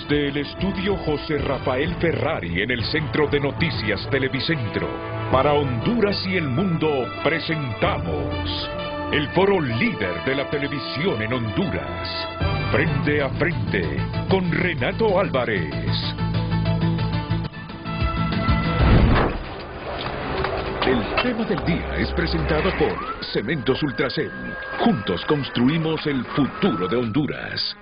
Desde el estudio José Rafael Ferrari en el Centro de Noticias Televicentro, para Honduras y el mundo presentamos el foro líder de la televisión en Honduras, Frente a Frente, con Renato Álvarez. El tema del día es presentado por Cementos Ultracel. Juntos construimos el futuro de Honduras.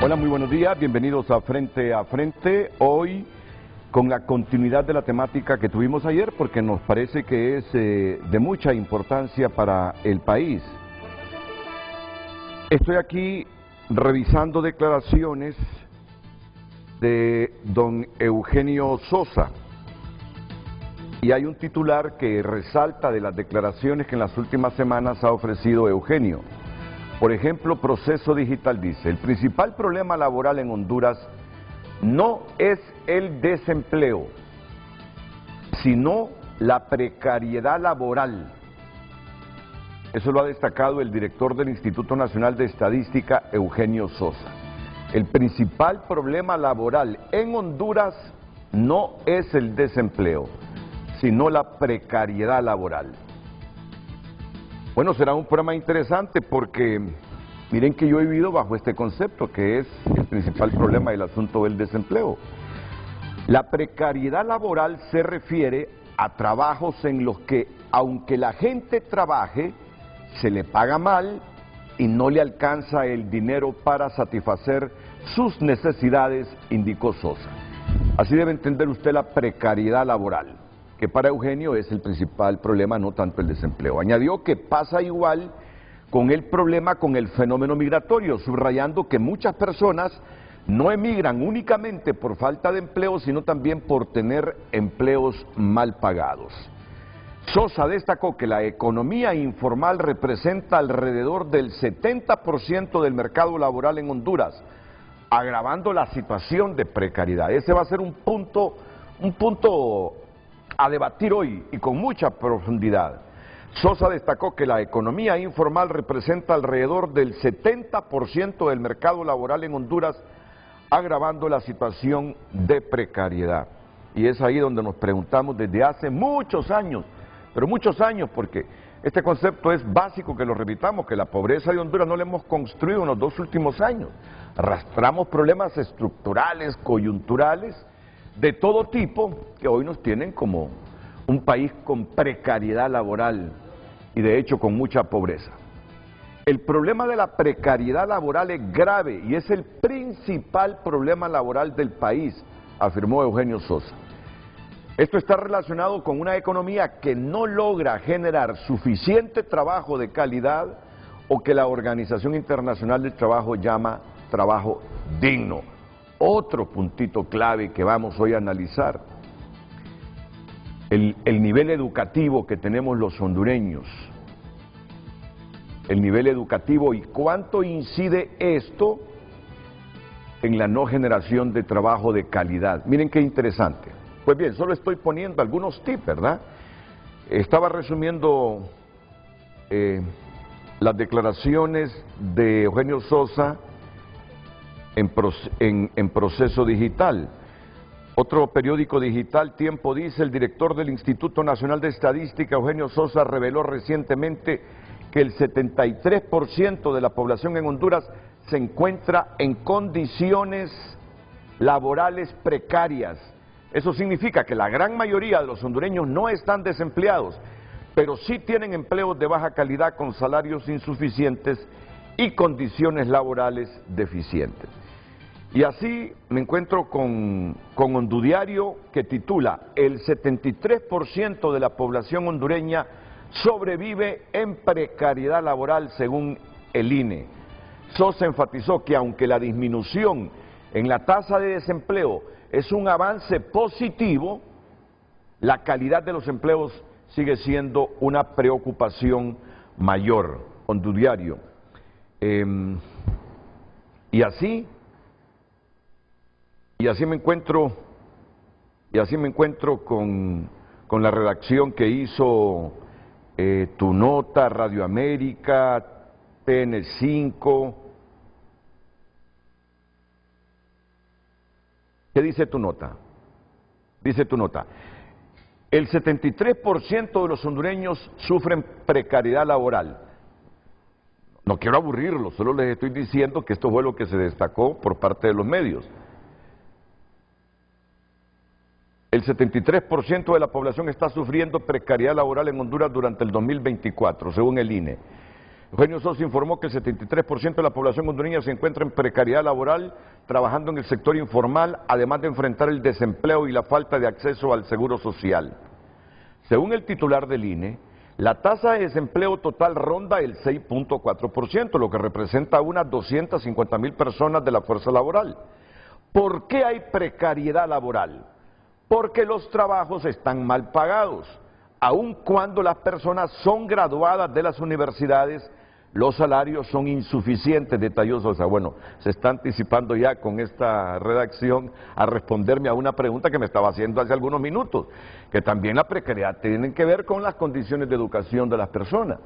Hola, muy buenos días, bienvenidos a Frente a Frente. Hoy con la continuidad de la temática que tuvimos ayer, porque nos parece que es de mucha importancia para el país. Estoy aquí revisando declaraciones de don Eugenio Sosa, y hay un titular que resalta de las declaraciones que en las últimas semanas ha ofrecido Eugenio. Por ejemplo, Proceso Digital dice: el principal problema laboral en Honduras no es el desempleo, sino la precariedad laboral. Eso lo ha destacado el director del Instituto Nacional de Estadística, Eugenio Sosa. El principal problema laboral en Honduras no es el desempleo, sino la precariedad laboral. Bueno, será un programa interesante porque miren que yo he vivido bajo este concepto, que es el principal problema del asunto del desempleo. La precariedad laboral se refiere a trabajos en los que, aunque la gente trabaje, se le paga mal y no le alcanza el dinero para satisfacer sus necesidades, indicó Sosa. Así debe entender usted la precariedad laboral, que para Eugenio es el principal problema, no tanto el desempleo. Añadió que pasa igual con el problema con el fenómeno migratorio, subrayando que muchas personas no emigran únicamente por falta de empleo, sino también por tener empleos mal pagados. Sosa destacó que la economía informal representa alrededor del 70% del mercado laboral en Honduras, agravando la situación de precariedad. Ese va a ser un punto a debatir hoy y con mucha profundidad. Sosa destacó que la economía informal representa alrededor del 70% del mercado laboral en Honduras, agravando la situación de precariedad. Y es ahí donde nos preguntamos desde hace muchos años, pero muchos años, porque este concepto es básico que lo repitamos, que la pobreza de Honduras no la hemos construido en los 2 últimos años. Arrastramos problemas estructurales, coyunturales, de todo tipo, que hoy nos tienen como un país con precariedad laboral y de hecho con mucha pobreza. El problema de la precariedad laboral es grave y es el principal problema laboral del país, afirmó Eugenio Sosa. Esto está relacionado con una economía que no logra generar suficiente trabajo de calidad o que la Organización Internacional del Trabajo llama trabajo digno. Otro puntito clave que vamos hoy a analizar, el nivel educativo que tenemos los hondureños, el nivel educativo y cuánto incide esto en la no generación de trabajo de calidad. Miren qué interesante. Pues bien, solo estoy poniendo algunos tips, ¿verdad? Estaba resumiendo las declaraciones de Eugenio Sosa en Proceso Digital. Otro periódico digital, Tiempo, dice: el director del Instituto Nacional de Estadística, Eugenio Sosa, reveló recientemente que el 73% de la población en Honduras se encuentra en condiciones laborales precarias. Eso significa que la gran mayoría de los hondureños no están desempleados, pero sí tienen empleos de baja calidad con salarios insuficientes y condiciones laborales deficientes. Y así me encuentro con Hondudiario, que titula: el 73% de la población hondureña sobrevive en precariedad laboral según el INE. Sosa enfatizó que aunque la disminución en la tasa de desempleo es un avance positivo, la calidad de los empleos sigue siendo una preocupación mayor. Hondudiario. Y así me encuentro con la redacción que hizo Tu Nota, Radio América, TN5. ¿Qué dice Tu Nota? Dice Tu Nota: el 73% de los hondureños sufren precariedad laboral. No quiero aburrirlos, solo les estoy diciendo que esto fue lo que se destacó por parte de los medios. El 73% de la población está sufriendo precariedad laboral en Honduras durante el 2024, según el INE. Eugenio Sosa informó que el 73% de la población hondureña se encuentra en precariedad laboral, trabajando en el sector informal, además de enfrentar el desempleo y la falta de acceso al seguro social. Según el titular del INE, la tasa de desempleo total ronda el 6.4%, lo que representa a unas 250,000 personas de la fuerza laboral. ¿Por qué hay precariedad laboral? Porque los trabajos están mal pagados. Aun cuando las personas son graduadas de las universidades, los salarios son insuficientes, detalló Sosa. Bueno, se está anticipando ya con esta redacción a responderme a una pregunta que me estaba haciendo hace algunos minutos, que también la precariedad tiene que ver con las condiciones de educación de las personas.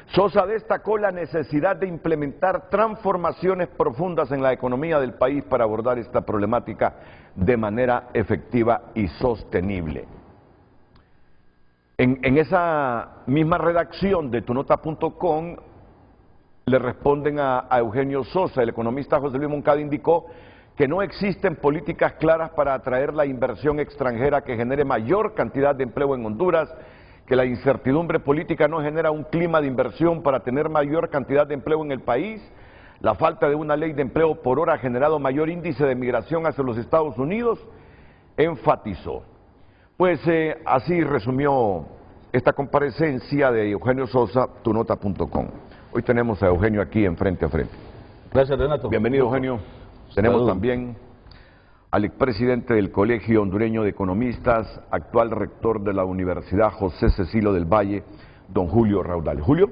Sosa destacó la necesidad de implementar transformaciones profundas en la economía del país para abordar esta problemática de manera efectiva y sostenible. En esa misma redacción de tunota.com le responden a Eugenio Sosa. El economista José Luis Moncada indicó que no existen políticas claras para atraer la inversión extranjera que genere mayor cantidad de empleo en Honduras, que la incertidumbre política no genera un clima de inversión para tener mayor cantidad de empleo en el país, la falta de una ley de empleo por hora ha generado mayor índice de migración hacia los Estados Unidos, enfatizó. Pues así resumió esta comparecencia de Eugenio Sosa, tunota.com. Hoy tenemos a Eugenio aquí en Frente a Frente. Gracias, Renato. Bienvenido, Eugenio. Tenemos también al expresidente del Colegio Hondureño de Economistas, actual rector de la Universidad José Cecilio del Valle, don Julio Raudal. Julio,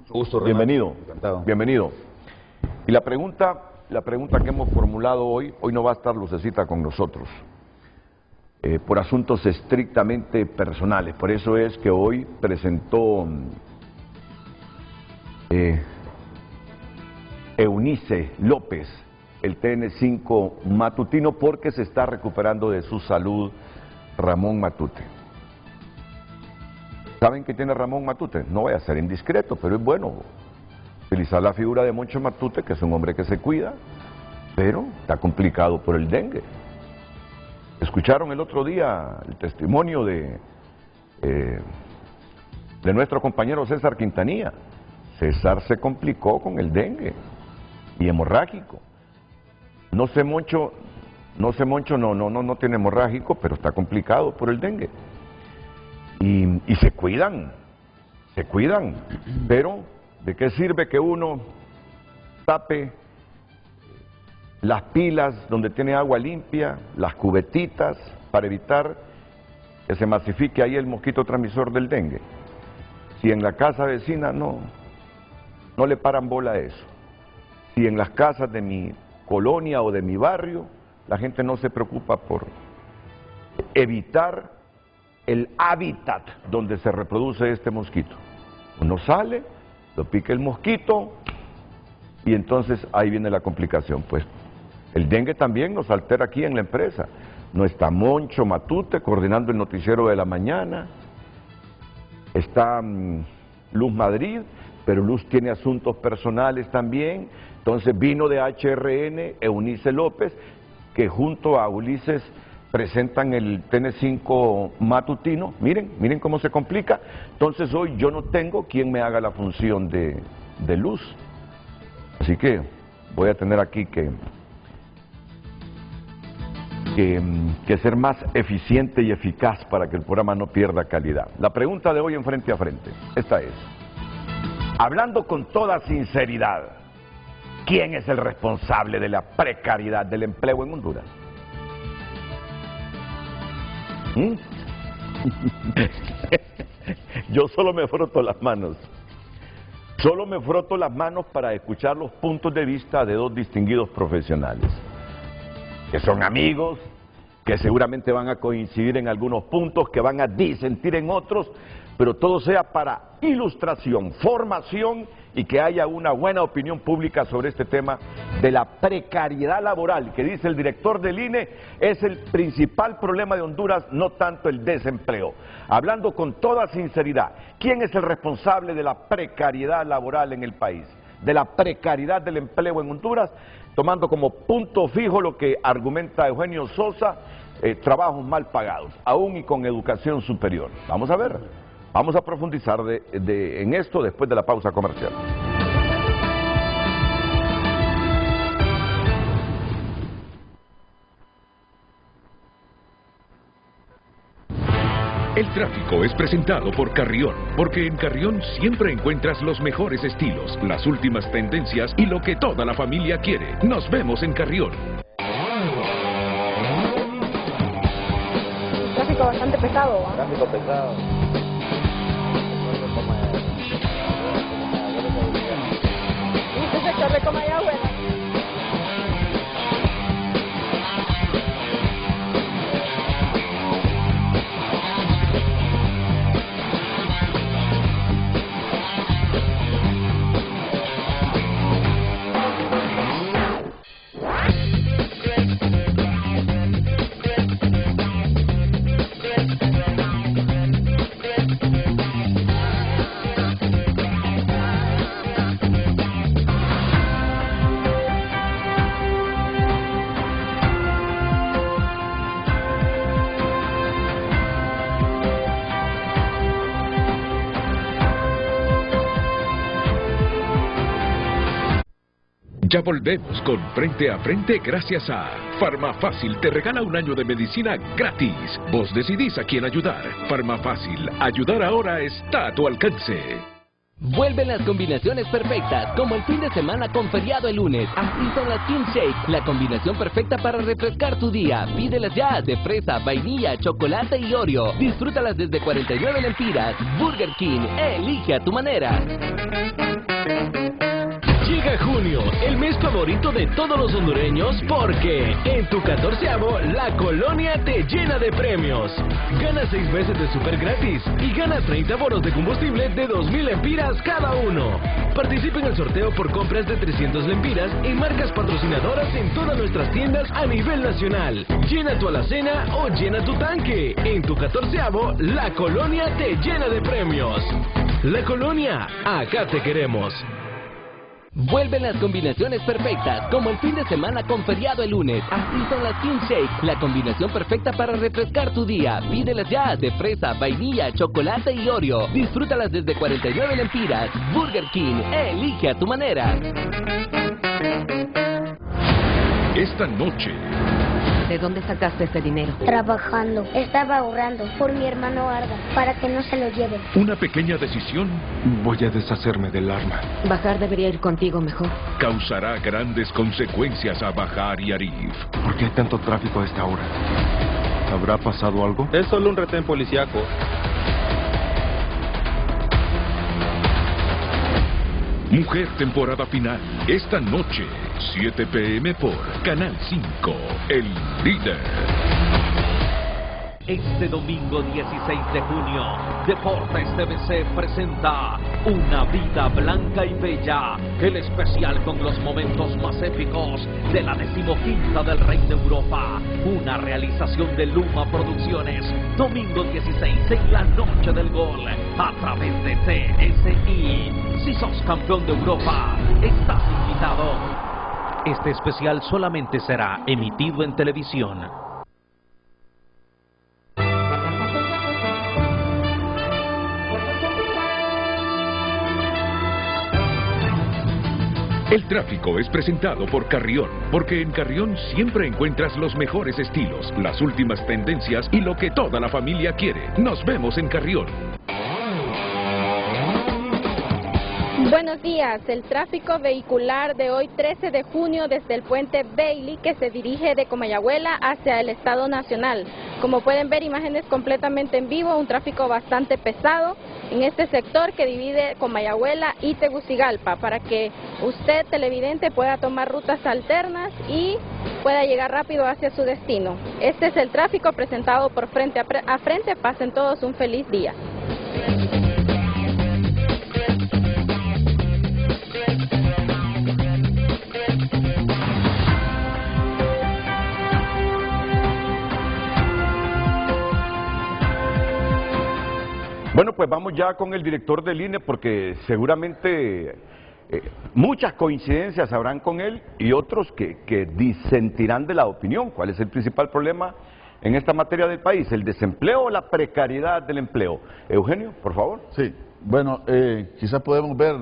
gusto, Renato. Bienvenido. Encantado. Bienvenido. Y la pregunta que hemos formulado hoy no va a estar Lucecita con nosotros, por asuntos estrictamente personales. Por eso es que hoy presentó Eunice López el TN5 matutino, porque se está recuperando de su salud Ramón Matute. ¿Saben qué tiene Ramón Matute? No voy a ser indiscreto, pero es bueno utilizar la figura de Moncho Matute, que es un hombre que se cuida, pero está complicado por el dengue. Escucharon el otro día el testimonio de nuestro compañero César Quintanilla. César se complicó con el dengue y hemorrágico. No sé Moncho no tiene hemorrágico, pero está complicado por el dengue. Y se cuidan, pero ¿de qué sirve que uno tape las pilas donde tiene agua limpia, las cubetitas, para evitar que se masifique ahí el mosquito transmisor del dengue? Si en la casa vecina no le paran bola a eso. Si en las casas de mi colonia o de mi barrio la gente no se preocupa por evitar el hábitat donde se reproduce este mosquito. Uno sale, lo pica el mosquito y entonces ahí viene la complicación. Pues el dengue también nos altera aquí en la empresa. No está Moncho Matute coordinando el noticiero de la mañana, está Luz Madrid, pero Luz tiene asuntos personales también. Entonces vino de HRN Eunice López, que junto a Ulises presentan el TN5 matutino. Miren cómo se complica. Entonces hoy yo no tengo quien me haga la función de Luz. Así que voy a tener aquí que ser más eficiente y eficaz para que el programa no pierda calidad. La pregunta de hoy en Frente a Frente, esta es: hablando con toda sinceridad, ¿quién es el responsable de la precariedad del empleo en Honduras? Yo solo me froto las manos. Solo me froto las manos para escuchar los puntos de vista de dos distinguidos profesionales, que son amigos, que seguramente van a coincidir en algunos puntos, que van a disentir en otros, pero todo sea para ilustración, formación y que haya una buena opinión pública sobre este tema de la precariedad laboral, que dice el director del INE, es el principal problema de Honduras, no tanto el desempleo. Hablando con toda sinceridad, ¿quién es el responsable de la precariedad laboral en el país? De la precariedad del empleo en Honduras, tomando como punto fijo lo que argumenta Eugenio Sosa, trabajos mal pagados, aún y con educación superior. Vamos a ver, vamos a profundizar en esto después de la pausa comercial. El tráfico es presentado por Carrión, porque en Carrión siempre encuentras los mejores estilos, las últimas tendencias y lo que toda la familia quiere. Nos vemos en Carrión. Tráfico bastante pesado, ¿va? Tráfico pesado. Este sector de Comayagüela. Ya volvemos con Frente a Frente gracias a Farmafácil te regala un año de medicina gratis. Vos decidís a quién ayudar. Farmafácil, ayudar ahora está a tu alcance. Vuelven las combinaciones perfectas, como el fin de semana con feriado el lunes. Así son las King Shake, la combinación perfecta para refrescar tu día. Pídelas ya, de fresa, vainilla, chocolate y Oreo. Disfrútalas desde 49 lempiras. Burger King, elige a tu manera. Llega junio, el mes favorito de todos los hondureños, porque en tu 14avo, la colonia te llena de premios. Gana 6 meses de súper gratis y gana 30 bonos de combustible de 2,000 lempiras cada uno. Participa en el sorteo por compras de 300 lempiras en marcas patrocinadoras en todas nuestras tiendas a nivel nacional. Llena tu alacena o llena tu tanque. En tu 14avo, la colonia te llena de premios. La colonia, acá te queremos. Vuelven las combinaciones perfectas, como el fin de semana con feriado el lunes. Así son las King Shake, la combinación perfecta para refrescar tu día. Pídelas ya, de fresa, vainilla, chocolate y Oreo. Disfrútalas desde 49 lempiras. Burger King, elige a tu manera. Esta noche, ¿De dónde sacaste ese dinero? Trabajando. Estaba ahorrando por mi hermano Arda, para que no se lo lleve. una pequeña decisión Voy a deshacerme del arma. Bajar debería ir contigo mejor. causará grandes consecuencias a Bajar y Arif. ¿Por qué hay tanto tráfico a esta hora? ¿Habrá pasado algo? Es solo un retén policíaco. Mujer temporada final, esta noche, 7 p.m. por Canal 5, El Líder. Este domingo 16 de junio, Deportes TVC presenta Una Vida Blanca y Bella, el especial con los momentos más épicos de la 15ª del Rey de Europa, una realización de Luma Producciones, domingo 16 en la Noche del Gol, a través de TSI. Si sos campeón de Europa, estás invitado. Este especial solamente será emitido en televisión. El tráfico es presentado por Carrión, porque en Carrión siempre encuentras los mejores estilos, las últimas tendencias y lo que toda la familia quiere. Nos vemos en Carrión. Buenos días. El tráfico vehicular de hoy 13 de junio desde el puente Bailey que se dirige de Comayagüela hacia el Estado Nacional. Como pueden ver, imágenes completamente en vivo, un tráfico bastante pesado en este sector que divide Comayagüela y Tegucigalpa. Para que usted, televidente, pueda tomar rutas alternas y pueda llegar rápido hacia su destino. Este es el tráfico presentado por Frente a Frente. Pasen todos un feliz día. Bueno, pues vamos ya con el director del INE porque seguramente muchas coincidencias habrán con él y otros que disentirán de la opinión. ¿Cuál es el principal problema en esta materia del país? ¿El desempleo o la precariedad del empleo? Eugenio, por favor. Sí, bueno, quizás podemos ver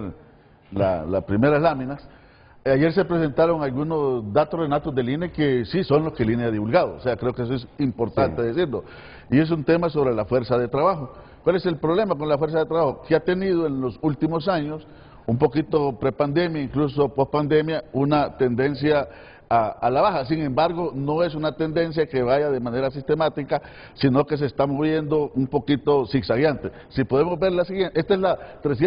las primeras láminas. Ayer se presentaron algunos datos, Renato, del INE que sí son los que el INE ha divulgado. O sea, creo que eso es importante decirlo. Y es un tema sobre la fuerza de trabajo. ¿Cuál es el problema con la fuerza de trabajo? Que ha tenido en los últimos años, un poquito prepandemia, incluso pospandemia, una tendencia a la baja. Sin embargo, no es una tendencia que vaya de manera sistemática, sino que se está moviendo un poquito zigzagueante. Si podemos ver la siguiente, esta es la 3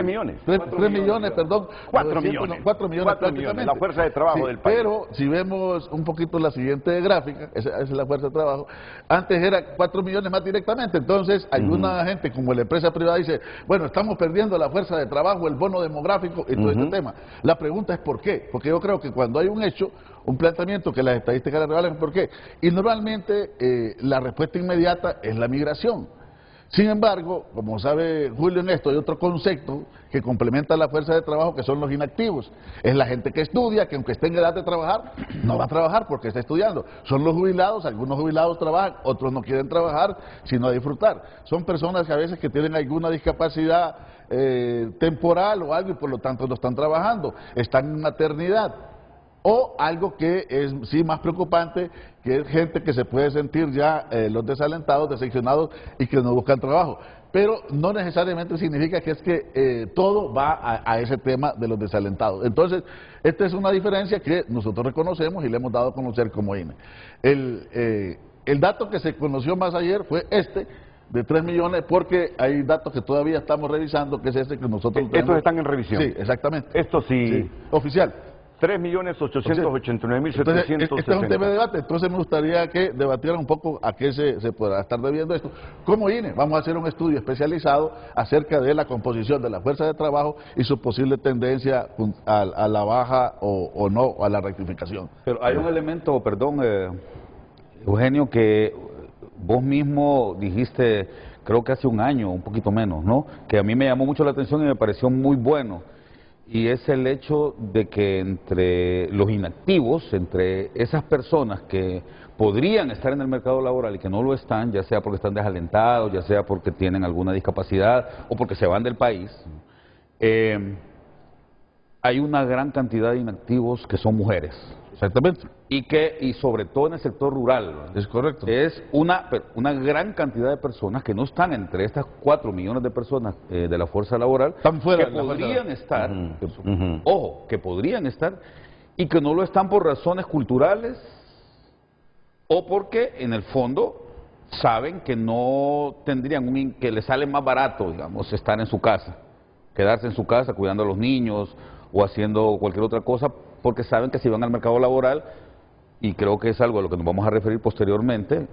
millones. 3 millones, perdón. 4 millones. 4 millones prácticamente. La fuerza de trabajo del país. Pero si vemos un poquito la siguiente gráfica, esa es la fuerza de trabajo, antes era 4 millones más directamente. Entonces, alguna gente, como la empresa privada, dice, bueno, estamos perdiendo la fuerza de trabajo, el bono demográfico y todo este tema. La pregunta es ¿por qué? Porque yo creo que cuando hay un hecho, un planteamiento que las estadísticas le revelan, ¿por qué? Y normalmente la respuesta inmediata es la migración. Sin embargo, como sabe Julio en esto, hay otro concepto que complementa la fuerza de trabajo, que son los inactivos. Es la gente que estudia, que aunque esté en edad de trabajar, no va a trabajar porque está estudiando. Son los jubilados, algunos jubilados trabajan, otros no quieren trabajar, sino a disfrutar. Son personas que a veces que tienen alguna discapacidad temporal o algo y por lo tanto no están trabajando, están en maternidad. O algo que es sí más preocupante, que es gente que se puede sentir ya los desalentados, decepcionados y que no buscan trabajo. Pero no necesariamente significa que es que todo va a ese tema de los desalentados. Entonces, esta es una diferencia que nosotros reconocemos y le hemos dado a conocer como INE. El dato que se conoció más ayer fue este, de 3 millones, porque hay datos que todavía estamos revisando, que es este que nosotros tenemos. Estos están en revisión. Sí, exactamente. Esto sí. Oficial. 3.889.760. Este es un tema de debate, entonces me gustaría que debatieran un poco a qué se podrá estar debiendo esto. Como INE, vamos a hacer un estudio especializado acerca de la composición de la fuerza de trabajo y su posible tendencia a la baja o no, a la rectificación. Pero hay un elemento, perdón, Eugenio, que vos mismo dijiste, creo que hace un año, un poquito menos, ¿no? Que a mí me llamó mucho la atención y me pareció muy bueno. Y es el hecho de que entre los inactivos, entre esas personas que podrían estar en el mercado laboral y que no lo están, ya sea porque están desalentados, ya sea porque tienen alguna discapacidad o porque se van del país, hay una gran cantidad de inactivos que son mujeres. Exactamente. Y sobre todo en el sector rural. Es correcto. Es una gran cantidad de personas que no están entre estas 4 millones de personas de la fuerza laboral, están fuera que podrían estar, ojo, que podrían estar y que no lo están por razones culturales o porque en el fondo saben que no tendrían, que les sale más barato, digamos, estar en su casa, quedarse en su casa cuidando a los niños o haciendo cualquier otra cosa, porque saben que si van al mercado laboral, y creo que es algo a lo que nos vamos a referir posteriormente,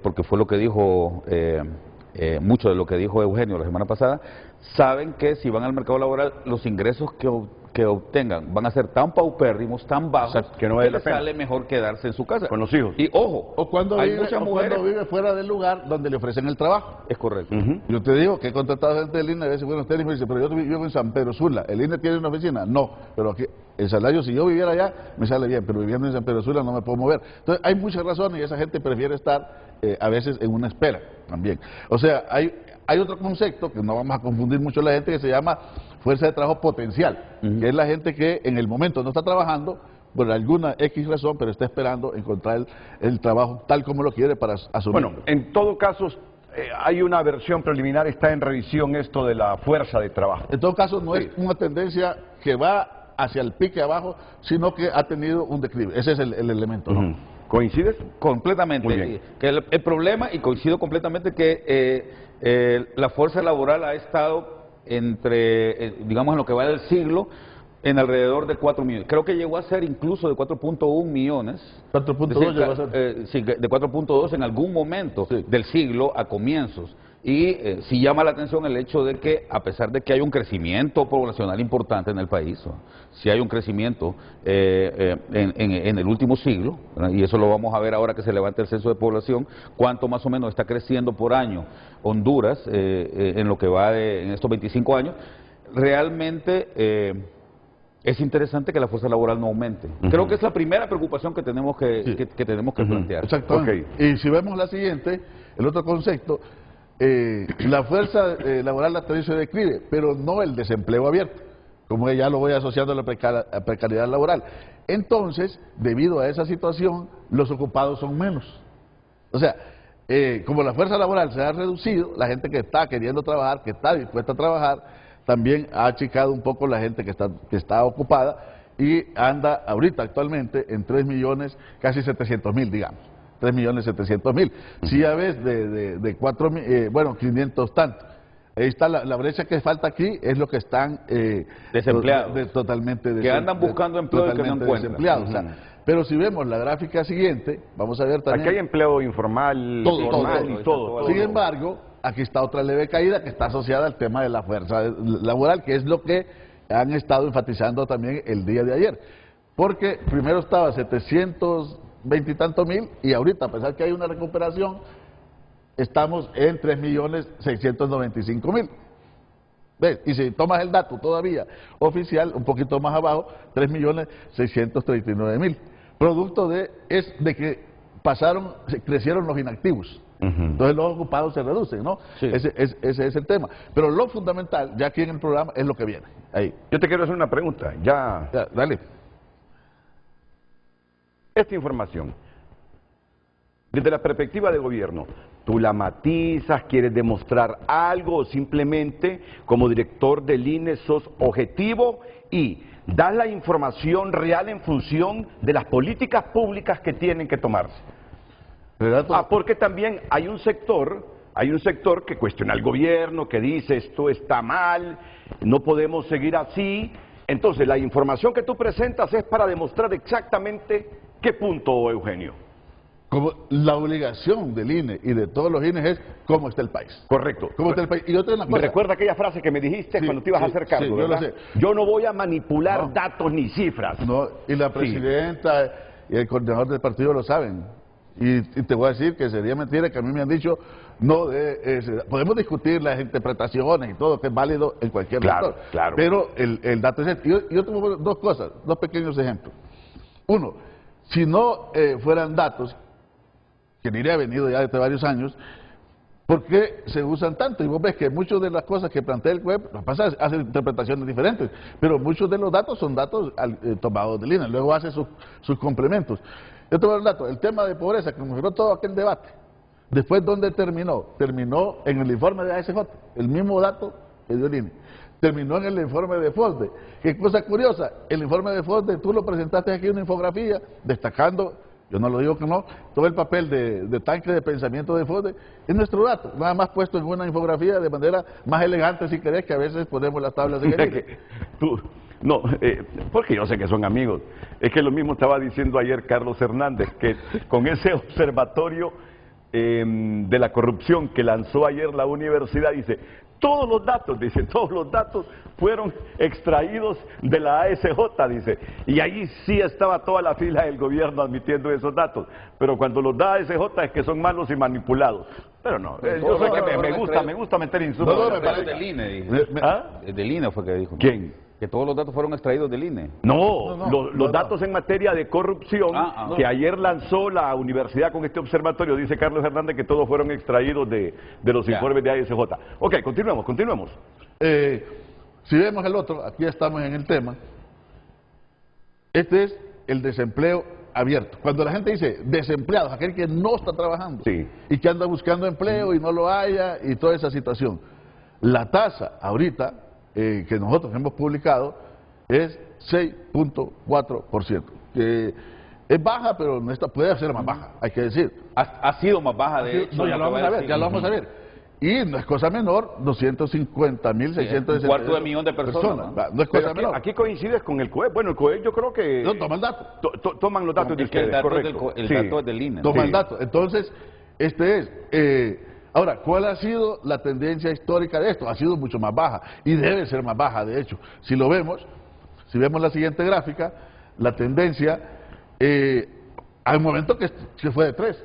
porque fue lo que dijo, mucho de lo que dijo Eugenio la semana pasada, saben que si van al mercado laboral, los ingresos que obtengan van a ser tan paupérrimos, tan bajos, que no les sale mejor quedarse en su casa. Con los hijos. Y ojo, o cuando hay vive, muchas mujeres, cuando vive fuera del lugar donde le ofrecen el trabajo. Es correcto. Yo te digo que he contratado gente del INE, a veces, bueno, usted me dice, pero yo vivo en San Pedro Sula, ¿el INE tiene una oficina? No, pero aquí el salario, si yo viviera allá, me sale bien, pero viviendo en San Pedro Sula no me puedo mover. Entonces, hay muchas razones y esa gente prefiere estar a veces en una espera también. O sea, hay otro concepto que no vamos a confundir mucho la gente, que se llama fuerza de trabajo potencial, que es la gente que en el momento no está trabajando por alguna X razón, pero está esperando encontrar el trabajo tal como lo quiere para asumir. Bueno, en todo caso, hay una versión preliminar, está en revisión esto de la fuerza de trabajo. En todo caso, no es una tendencia que va hacia el pique abajo, sino que ha tenido un declive. Ese es el elemento, ¿no? ¿Coincides? Completamente. Muy bien. Que el problema, y coincido completamente, que la fuerza laboral ha estado digamos, en lo que va del siglo, En alrededor de 4 millones. Creo que llegó a ser incluso de 4.1 millones. 4.2 llegó a ser. Sí, de 4.2 en algún momento del siglo a comienzos. Y sí llama la atención el hecho de que, a pesar de que hay un crecimiento poblacional importante en el país, sí hay un crecimiento en el último siglo, ¿verdad? Y eso lo vamos a ver ahora que se levante el censo de población, cuánto más o menos está creciendo por año Honduras en lo que va en estos 25 años. Realmente es interesante que la fuerza laboral no aumente. Creo que es la primera preocupación que tenemos que plantear. Exactamente. Y si vemos la siguiente, el otro concepto, la fuerza laboral la tendencia de declive, pero no el desempleo abierto, como ya lo voy asociando a la precariedad laboral. Entonces, debido a esa situación, los ocupados son menos. O sea, como la fuerza laboral se ha reducido, la gente que está queriendo trabajar, que está dispuesta a trabajar, también ha achicado un poco la gente que está ocupada y anda ahorita actualmente en 3 millones, casi 700.000, digamos. 3.700.000. Si ya ves de 500 tanto. Ahí está la brecha que falta aquí, es lo que están desempleados. Totalmente que andan buscando empleo y que no encuentran. Desempleados. O sea, pero si vemos la gráfica siguiente, vamos a ver también. Aquí hay empleo informal, todo. Sin embargo, aquí está otra leve caída que está asociada al tema de la fuerza laboral, que es lo que han estado enfatizando también el día de ayer. Porque primero estaba 720 y tantos mil y ahorita, a pesar que hay una recuperación, estamos en 3.695.000. ¿Ves? Y si tomas el dato todavía oficial, un poquito más abajo, 3.639.000. Producto de que crecieron los inactivos. Entonces los ocupados se reducen, ¿no? Sí. Ese es el tema. Pero lo fundamental, ya aquí en el programa, es lo que viene. Ahí. Yo te quiero hacer una pregunta. Ya, dale. Esta información, desde la perspectiva de gobierno, ¿tú la matizas, quieres demostrar algo o simplemente como director del INE sos objetivo y das la información real en función de las políticas públicas que tienen que tomarse? Porque también hay un sector que cuestiona al gobierno, que dice esto está mal, no podemos seguir así. Entonces la información que tú presentas es para demostrar exactamente qué punto, Eugenio. Como la obligación del INE y de todos los INES es cómo está el país. Correcto. ¿Cómo está el país? Y yo tengo una cosa. Me recuerda aquella frase que me dijiste cuando te ibas a hacer cargo, ¿verdad? Yo lo sé. Yo no voy a manipular datos ni cifras. No, y la presidenta y el coordinador del partido lo saben. Y te voy a decir que sería mentira que a mí me han dicho, podemos discutir las interpretaciones y todo, que es válido en cualquier sector. Claro. Pero el dato es este. Yo tengo dos cosas, dos pequeños ejemplos. Uno, si no fueran datos, que ni ha venido ya desde varios años, ¿por qué se usan tanto? Y vos ves que muchas de las cosas que plantea el web, hacen interpretaciones diferentes, pero muchos de los datos son datos tomados de INE, luego hace sus complementos. Yo te voy a dar un dato, el tema de pobreza, que nos generó todo aquel debate, después ¿dónde terminó? Terminó en el informe de ASJ, el mismo dato que dio el INE. Terminó en el informe de FOSDE. Qué cosa curiosa, el informe de FOSDE, tú lo presentaste aquí en una infografía, destacando, yo no lo digo que no, todo el papel de tanque de pensamiento de FOSDE, es nuestro dato, nada más puesto en una infografía de manera más elegante, si querés, que a veces ponemos las tablas de INE. No, porque yo sé que son amigos. Es que lo mismo estaba diciendo ayer Carlos Hernández, que con ese observatorio de la corrupción que lanzó ayer la universidad, dice, todos los datos fueron extraídos de la ASJ, dice, y ahí sí estaba toda la fila del gobierno admitiendo esos datos, pero cuando los da ASJ es que son malos y manipulados. Pero no, yo sé que me gusta meter insumos. Del INE, del INE fue que dijo. ¿Quién? Que todos los datos fueron extraídos del INE. Los datos en materia de corrupción que ayer lanzó la universidad con este observatorio, dice Carlos Hernández, que todos fueron extraídos de los informes de ASJ. Ok, continuemos. Si vemos el otro, aquí estamos en el tema, este es el desempleo abierto. Cuando la gente dice desempleados, aquel que no está trabajando y que anda buscando empleo y no lo haya y toda esa situación. La tasa ahorita que nosotros hemos publicado es 6.4%, que es baja, pero no puede ser más baja, hay que decir. Ha sido más baja, de hecho. No, ya lo vamos a ver. Y no es cosa menor, 250.000, 600 un cuarto de millón de personas. No es cosa Pero menor. aquí coincides con el COEP. Bueno, el COEP yo creo que... No, toma el dato. Toman los datos de Es que ustedes, correcto. el Sí. dato es del INE. ¿no? Toma Sí. el dato. Entonces, ahora, ¿cuál ha sido la tendencia histórica de esto? Ha sido mucho más baja y debe ser más baja, de hecho. Si lo vemos, si vemos la siguiente gráfica, la tendencia, hay un momento que fue de 3,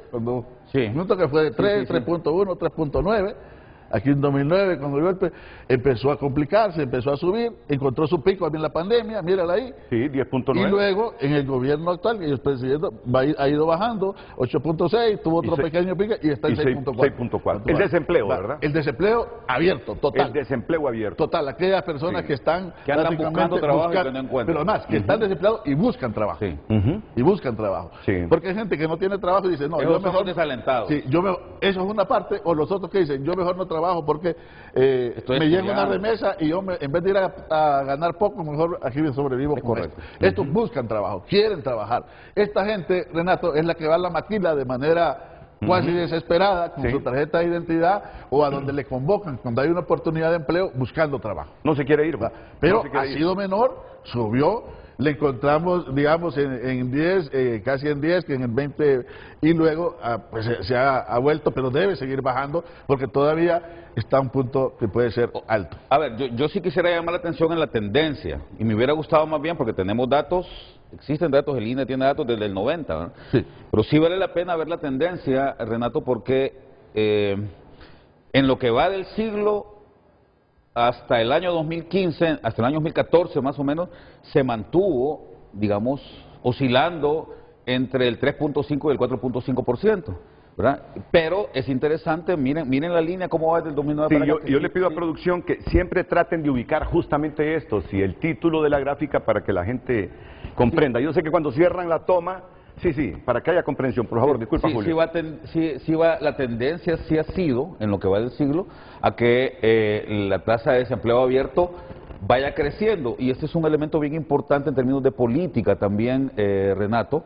Sí. un momento que fue de 3, 3.1, 3.9. Aquí en 2009, cuando el golpe empezó a complicarse, empezó a subir, encontró su pico en la pandemia, mírala ahí. Sí, 10.9. Y luego, en el gobierno actual, que el presidente ha ido bajando, 8.6, tuvo otro pequeño pico y está en 6.4. El desempleo, ¿verdad? El desempleo abierto, total. El desempleo abierto. Total, aquellas personas Sí. que están Que andan buscando trabajo y que no encuentran. pero además, que están desempleados y buscan trabajo. Sí. Y buscan trabajo. Sí. Porque hay gente que no tiene trabajo y dice, no, Esos yo son mejor... desalentados. Sí, eso es una parte, o los otros que dicen, yo mejor no trabajo porque Estoy me llega estudiando. una remesa y yo en vez de ir a ganar poco, mejor aquí sobrevivo con correcto. esto. Estos buscan trabajo, quieren trabajar. Esta gente, Renato, es la que va a la maquila de manera cuasi desesperada, con Sí. su tarjeta de identidad, o a donde le convocan cuando hay una oportunidad de empleo, buscando trabajo. No se quiere ir. Pero No se quiere ha ir. sido menor, subió, le encontramos, digamos, en 10, casi en 10, que en el 20, y luego pues se ha vuelto, pero debe seguir bajando, porque todavía está a un punto que puede ser alto. A ver, yo sí quisiera llamar la atención en la tendencia, y me hubiera gustado más bien porque tenemos datos, existen datos, el INE tiene datos desde el 90, ¿verdad? Sí. Pero sí vale la pena ver la tendencia, Renato, porque en lo que va del siglo hasta el año 2015, hasta el año 2014 más o menos, se mantuvo, digamos, oscilando entre el 3.5 y el 4.5%, ¿verdad? Pero es interesante, miren la línea cómo va desde el 2009 Sí, para acá. yo le pido a producción que siempre traten de ubicar justamente esto, si el título de la gráfica para que la gente comprenda. Yo sé que cuando cierran la toma, sí, para que haya comprensión, por favor, disculpa, Julio. La tendencia sí ha sido, en lo que va del siglo, a que la tasa de desempleo abierto vaya creciendo, y este es un elemento bien importante en términos de política también, Renato,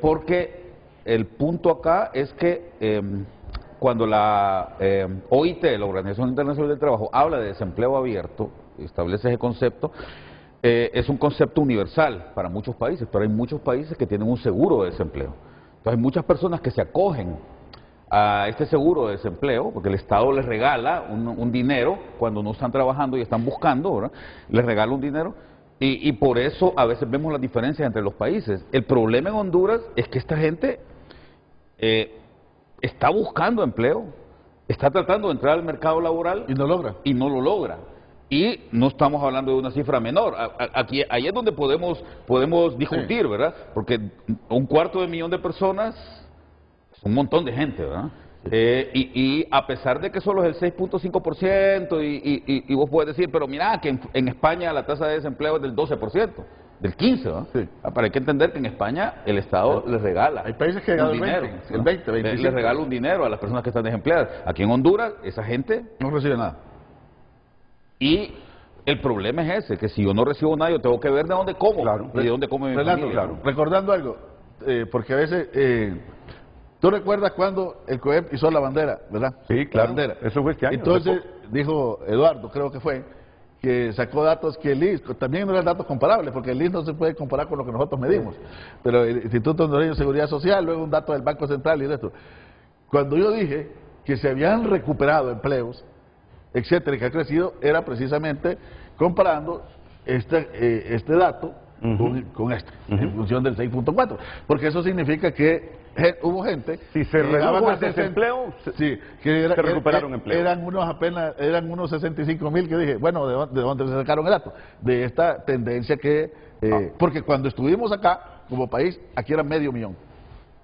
porque el punto acá es que cuando la OIT, la Organización Internacional del Trabajo, habla de desempleo abierto, establece ese concepto, es un concepto universal para muchos países, pero hay muchos países que tienen un seguro de desempleo. Entonces hay muchas personas que se acogen a este seguro de desempleo, porque el Estado les regala un dinero cuando no están trabajando y están buscando, ¿verdad? Les regala un dinero, y por eso a veces vemos las diferencias entre los países. El problema en Honduras es que esta gente está buscando empleo, está tratando de entrar al mercado laboral Y no logra. y no lo logra. Y no estamos hablando de una cifra menor. Ahí es donde podemos discutir, ¿verdad? Porque 250.000 de personas es un montón de gente, ¿verdad? Y a pesar de que solo es el 6.5%, y vos puedes decir, pero mira, que en España la tasa de desempleo es del 12%, del 15%, ¿verdad? Sí. Pero hay que entender que en España el Estado les regala. Hay países que un regalan el dinero, 20, ¿no? el 20, 25. Les regala un dinero a las personas que están desempleadas. Aquí en Honduras, esa gente... No recibe nada. Y el problema es ese, que si yo no recibo nada, yo tengo que ver de dónde como, Claro. y de dónde come mi Renato, familia. claro. Recordando algo, porque a veces, tú recuerdas cuando el COEP hizo la bandera, ¿verdad? Sí, claro. La bandera. Eso fue este año. Entonces, dijo Eduardo, creo que fue, que sacó datos que el IS, también no eran datos comparables, porque el IS no se puede comparar con lo que nosotros medimos. Pero el Instituto Hondureño de Seguridad Social, luego un dato del Banco Central y de esto. Cuando yo dije que se habían recuperado empleos, etcétera, y que ha crecido, era precisamente comparando este dato con este, en función del 6.4, porque eso significa que hubo gente Si se que llegaban redujo a el 60, desempleo, sí, que se recuperaron empleos. eran unos 65.000 que dije, bueno, ¿de dónde se sacaron el dato? De esta tendencia que, porque cuando estuvimos acá, como país, aquí era 500.000.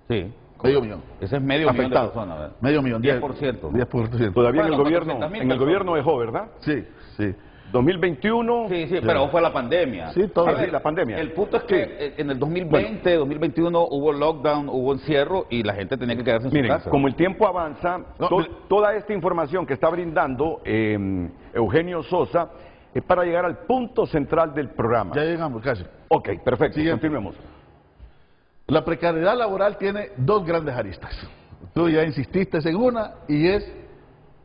Sí. Medio millón. Ese es medio millón de Afectado. personas, ¿verdad? Medio millón. 10%. 10%. Todavía Bueno, en el gobierno, 400.000 gobierno dejó, ¿verdad? Sí, sí. 2021. Sí, pero fue la pandemia. Sí, todo. A ver, Sí, la pandemia. El punto es que en el 2020, 2021 hubo lockdown, hubo encierro y la gente tenía que quedarse en Miren, su casa. como el tiempo avanza, No, toda esta información que está brindando Eugenio Sosa es para llegar al punto central del programa. Ya llegamos casi. Ok, perfecto, Siguiente. continuemos. La precariedad laboral tiene dos grandes aristas. Tú ya insististe en una y es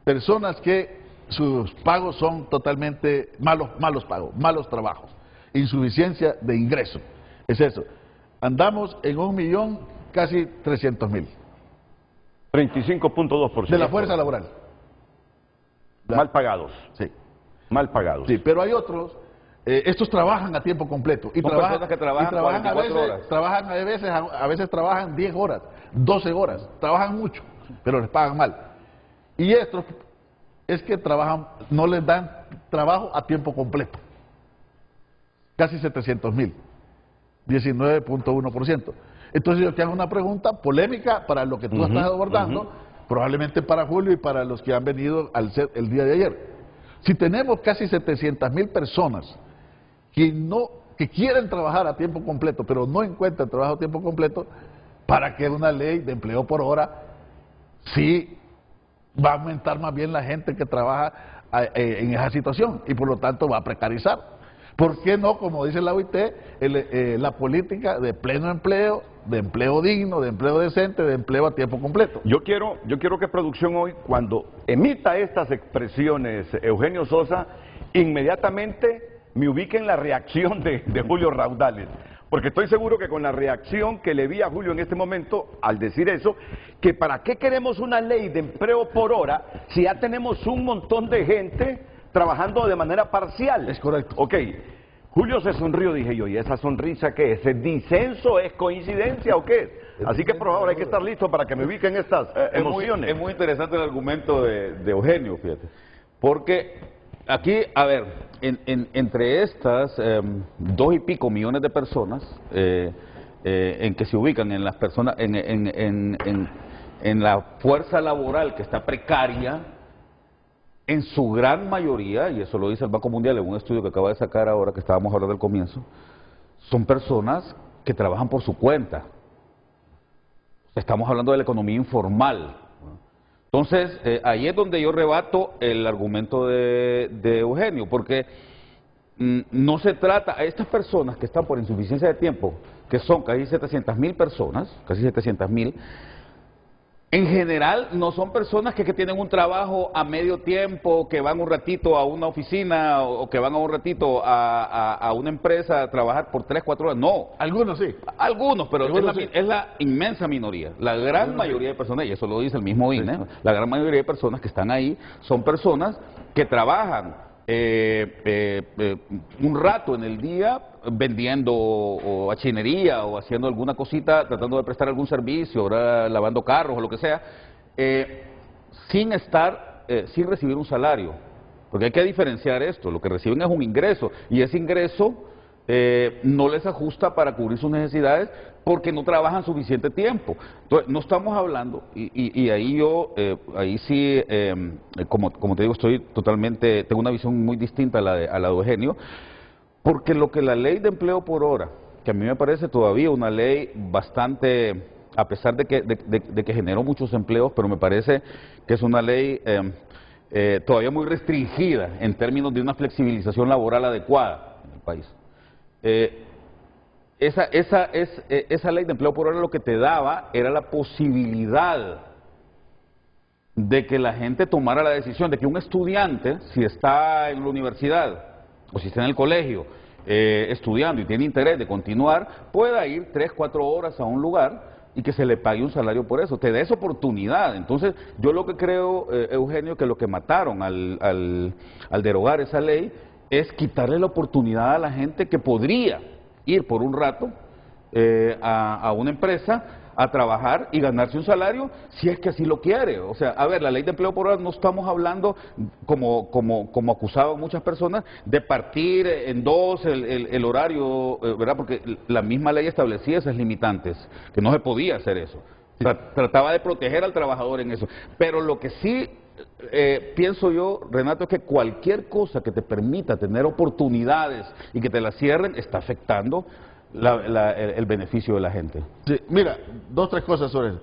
personas que sus pagos son totalmente malos pagos, malos trabajos, insuficiencia de ingreso. Es eso. Andamos en 1.000.000, 35.2%. de la fuerza laboral. Mal pagados. Sí. Mal pagados. Sí, pero hay otros, estos trabajan a tiempo completo. Y Son personas que trabajan 44 horas. A veces trabajan 10 horas, 12 horas, trabajan mucho, pero les pagan mal. Y estos es que trabajan, no les dan trabajo a tiempo completo. Casi 700.000, 19.1%. Entonces yo te hago una pregunta polémica para lo que tú estás abordando, probablemente para Julio y para los que han venido el día de ayer. Si tenemos casi 700.000 personas que quieren trabajar a tiempo completo, pero no encuentran trabajo a tiempo completo, ¿para qué una ley de empleo por hora sí va a aumentar más bien la gente que trabaja en esa situación y por lo tanto va a precarizar? ¿Por qué no, como dice la OIT, la política de pleno empleo, de empleo digno, de empleo decente, de empleo a tiempo completo? Yo quiero que producción hoy, cuando emita estas expresiones, Eugenio Sosa, inmediatamente me ubique en la reacción de Julio Raudales. Porque estoy seguro que con la reacción que le vi a Julio en este momento, al decir eso, que para qué queremos una ley de empleo por hora si ya tenemos un montón de gente trabajando de manera parcial. Es correcto. Ok, Julio se sonrió, dije yo, ¿y esa sonrisa qué es? ¿Es disenso? ¿Es coincidencia o qué es? Así que por favor hay que estar listo para que me ubiquen estas emociones. Es muy interesante el argumento de Eugenio, fíjate, porque aquí, a ver, entre estas 2 y pico millones de personas en que se ubican en las personas, en la fuerza laboral que está precaria, en su gran mayoría, y eso lo dice el Banco Mundial en un estudio que acaba de sacar ahora, que estábamos hablando al comienzo, son personas que trabajan por su cuenta. Estamos hablando de la economía informal. Entonces, ahí es donde yo rebato el argumento de Eugenio, porque no se trata, a estas personas que están por insuficiencia de tiempo, que son casi 700.000 personas, casi 700.000, en general no son personas que tienen un trabajo a medio tiempo, que van un ratito a una oficina o que van a un ratito a una empresa a trabajar por 3, 4 horas. No. Algunos sí. Algunos, pero es la inmensa minoría. La gran mayoría de personas, y eso lo dice el mismo INE, la gran mayoría de personas que están ahí son personas que trabajan un rato en el día vendiendo o bachinería o haciendo alguna cosita, tratando de prestar algún servicio, ahora lavando carros o lo que sea, sin recibir un salario. Porque hay que diferenciar esto, lo que reciben es un ingreso y ese ingreso no les ajusta para cubrir sus necesidades porque no trabajan suficiente tiempo. Entonces, no estamos hablando, y ahí yo, ahí sí, como te digo, tengo una visión muy distinta a la de Eugenio, porque lo que la ley de empleo por hora, que a mí me parece todavía una ley bastante, a pesar de que generó muchos empleos, pero me parece que es una ley todavía muy restringida en términos de una flexibilización laboral adecuada en el país. Esa ley de empleo por hora lo que te daba era la posibilidad de que la gente tomara la decisión de que un estudiante, si está en la universidad o si está en el colegio estudiando y tiene interés de continuar, pueda ir 3, 4 horas a un lugar y que se le pague un salario por eso, te da esa oportunidad. Entonces, yo lo que creo, Eugenio, que lo que mataron al derogar esa ley es quitarle la oportunidad a la gente que podría ir por un rato a una empresa a trabajar y ganarse un salario si es que así lo quiere. O sea, a ver, la ley de empleo por hora no estamos hablando, como acusaban muchas personas, de partir en dos el horario, ¿verdad? Porque la misma ley establecía esas limitantes, que no se podía hacer eso. Trataba de proteger al trabajador en eso. Pero lo que sí pienso yo, Renato, es que cualquier cosa que te permita tener oportunidades y que te las cierren está afectando el beneficio de la gente. Sí, mira, 2, 3 cosas sobre eso.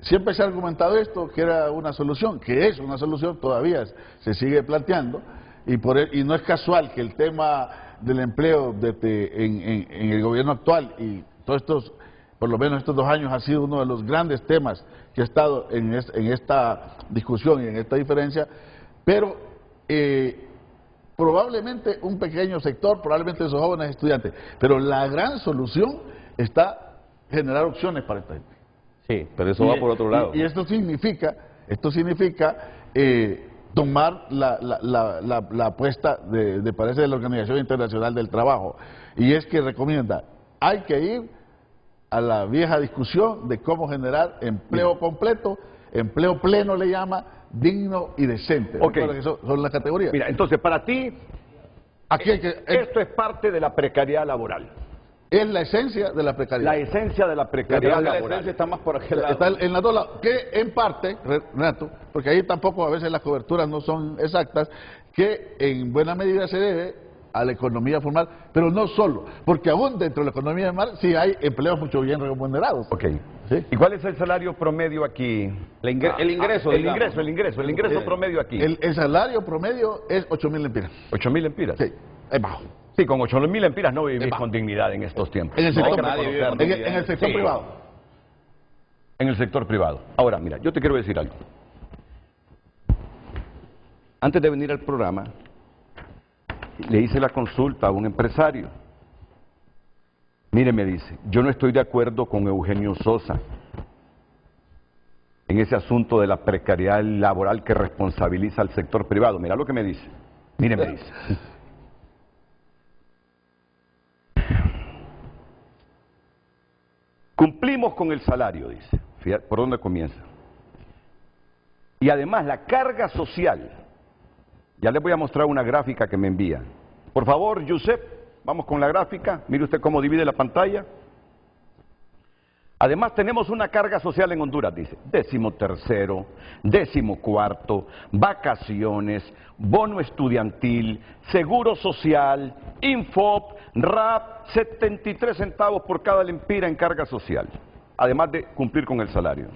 Siempre se ha argumentado esto, que era una solución, que es una solución, todavía se sigue planteando, y no es casual que el tema del empleo en el gobierno actual y todos estos por lo menos estos 2 años ha sido uno de los grandes temas que ha estado en esta discusión y en esta diferencia, pero probablemente un pequeño sector, probablemente esos jóvenes estudiantes, pero la gran solución está generar opciones para esta gente. Sí, pero eso va por otro lado. Y esto significa tomar la apuesta de parece de la Organización Internacional del Trabajo, y es que recomienda, hay que ir a la vieja discusión de cómo generar empleo completo, empleo pleno le llama, digno y decente. Okay. Que son las categorías. Mira, entonces para ti, aquí esto es parte de la precariedad laboral. Es la esencia de la precariedad. La esencia de la precariedad laboral. La esencia está más por aquel lado. Está en las dos lados, que en parte, Renato, porque ahí tampoco a veces las coberturas no son exactas, que en buena medida se debe a la economía formal, pero no solo, porque aún dentro de la economía formal sí hay empleos mucho bien remunerados. Ok. ¿Sí? ¿Y cuál es el salario promedio aquí? El ingreso, el ingreso promedio aquí. El salario promedio es 8.000 lempiras. 8.000 lempiras. Sí, es bajo. Sí, con 8.000 lempiras no vivís con dignidad en estos tiempos. En el sector, en el sector privado. En el sector privado. Ahora, mira, yo te quiero decir algo. Antes de venir al programa, le hice la consulta a un empresario. Mire, me dice, yo no estoy de acuerdo con Eugenio Sosa en ese asunto de la precariedad laboral que responsabiliza al sector privado. Mira lo que me dice. Mire, me dice. Cumplimos con el salario, dice. Fíjate, ¿por dónde comienza? Y además la carga social. Ya les voy a mostrar una gráfica que me envía. Por favor, Josep, vamos con la gráfica. Mire usted cómo divide la pantalla. Además tenemos una carga social en Honduras, dice. 13º, 14º, vacaciones, bono estudiantil, seguro social, Infop, RAP, 73 centavos por cada lempira en carga social. Además de cumplir con el salario.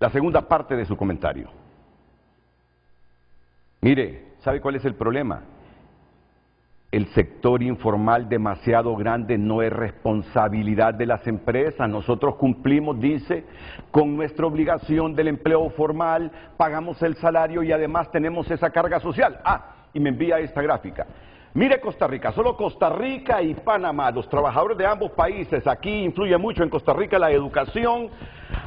La segunda parte de su comentario. Mire, ¿sabe cuál es el problema? El sector informal demasiado grande no es responsabilidad de las empresas. Nosotros cumplimos, dice, con nuestra obligación del empleo formal, pagamos el salario y además tenemos esa carga social. Y me envía esta gráfica. Mire Costa Rica, solo Costa Rica y Panamá, los trabajadores de ambos países, aquí influye mucho en Costa Rica la educación,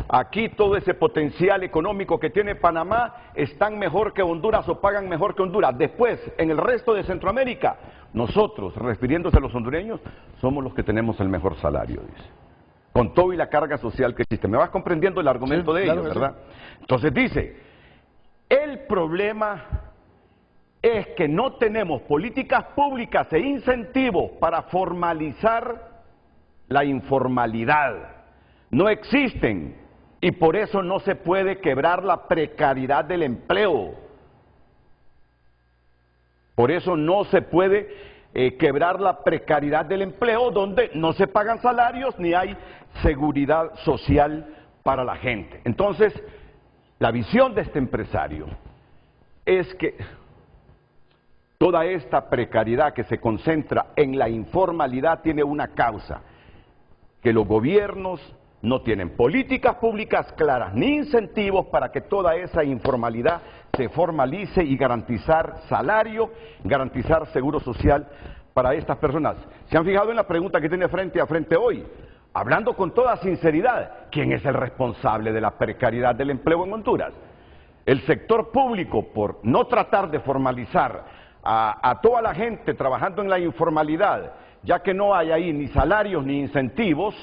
aquí todo ese potencial económico que tiene Panamá, están mejor que Honduras o pagan mejor que Honduras. Después, en el resto de Centroamérica, nosotros, refiriéndose a los hondureños, somos los que tenemos el mejor salario, dice. Con todo y la carga social que existe. ¿Me vas comprendiendo el argumento de ellos, verdad? Sí. Entonces dice, el problema es que no tenemos políticas públicas e incentivos para formalizar la informalidad. No existen y por eso no se puede quebrar la precariedad del empleo. Por eso no se puede quebrar la precariedad del empleo donde no se pagan salarios ni hay seguridad social para la gente. Entonces, la visión de este empresario es que toda esta precariedad que se concentra en la informalidad tiene una causa, que los gobiernos no tienen políticas públicas claras ni incentivos para que toda esa informalidad se formalice y garantizar salario, garantizar seguro social para estas personas. ¿Se han fijado en la pregunta que tiene frente a frente hoy? Hablando con toda sinceridad, ¿quién es el responsable de la precariedad del empleo en Honduras? El sector público, por no tratar de formalizar a toda la gente trabajando en la informalidad, ya que no hay ahí ni salarios ni incentivos,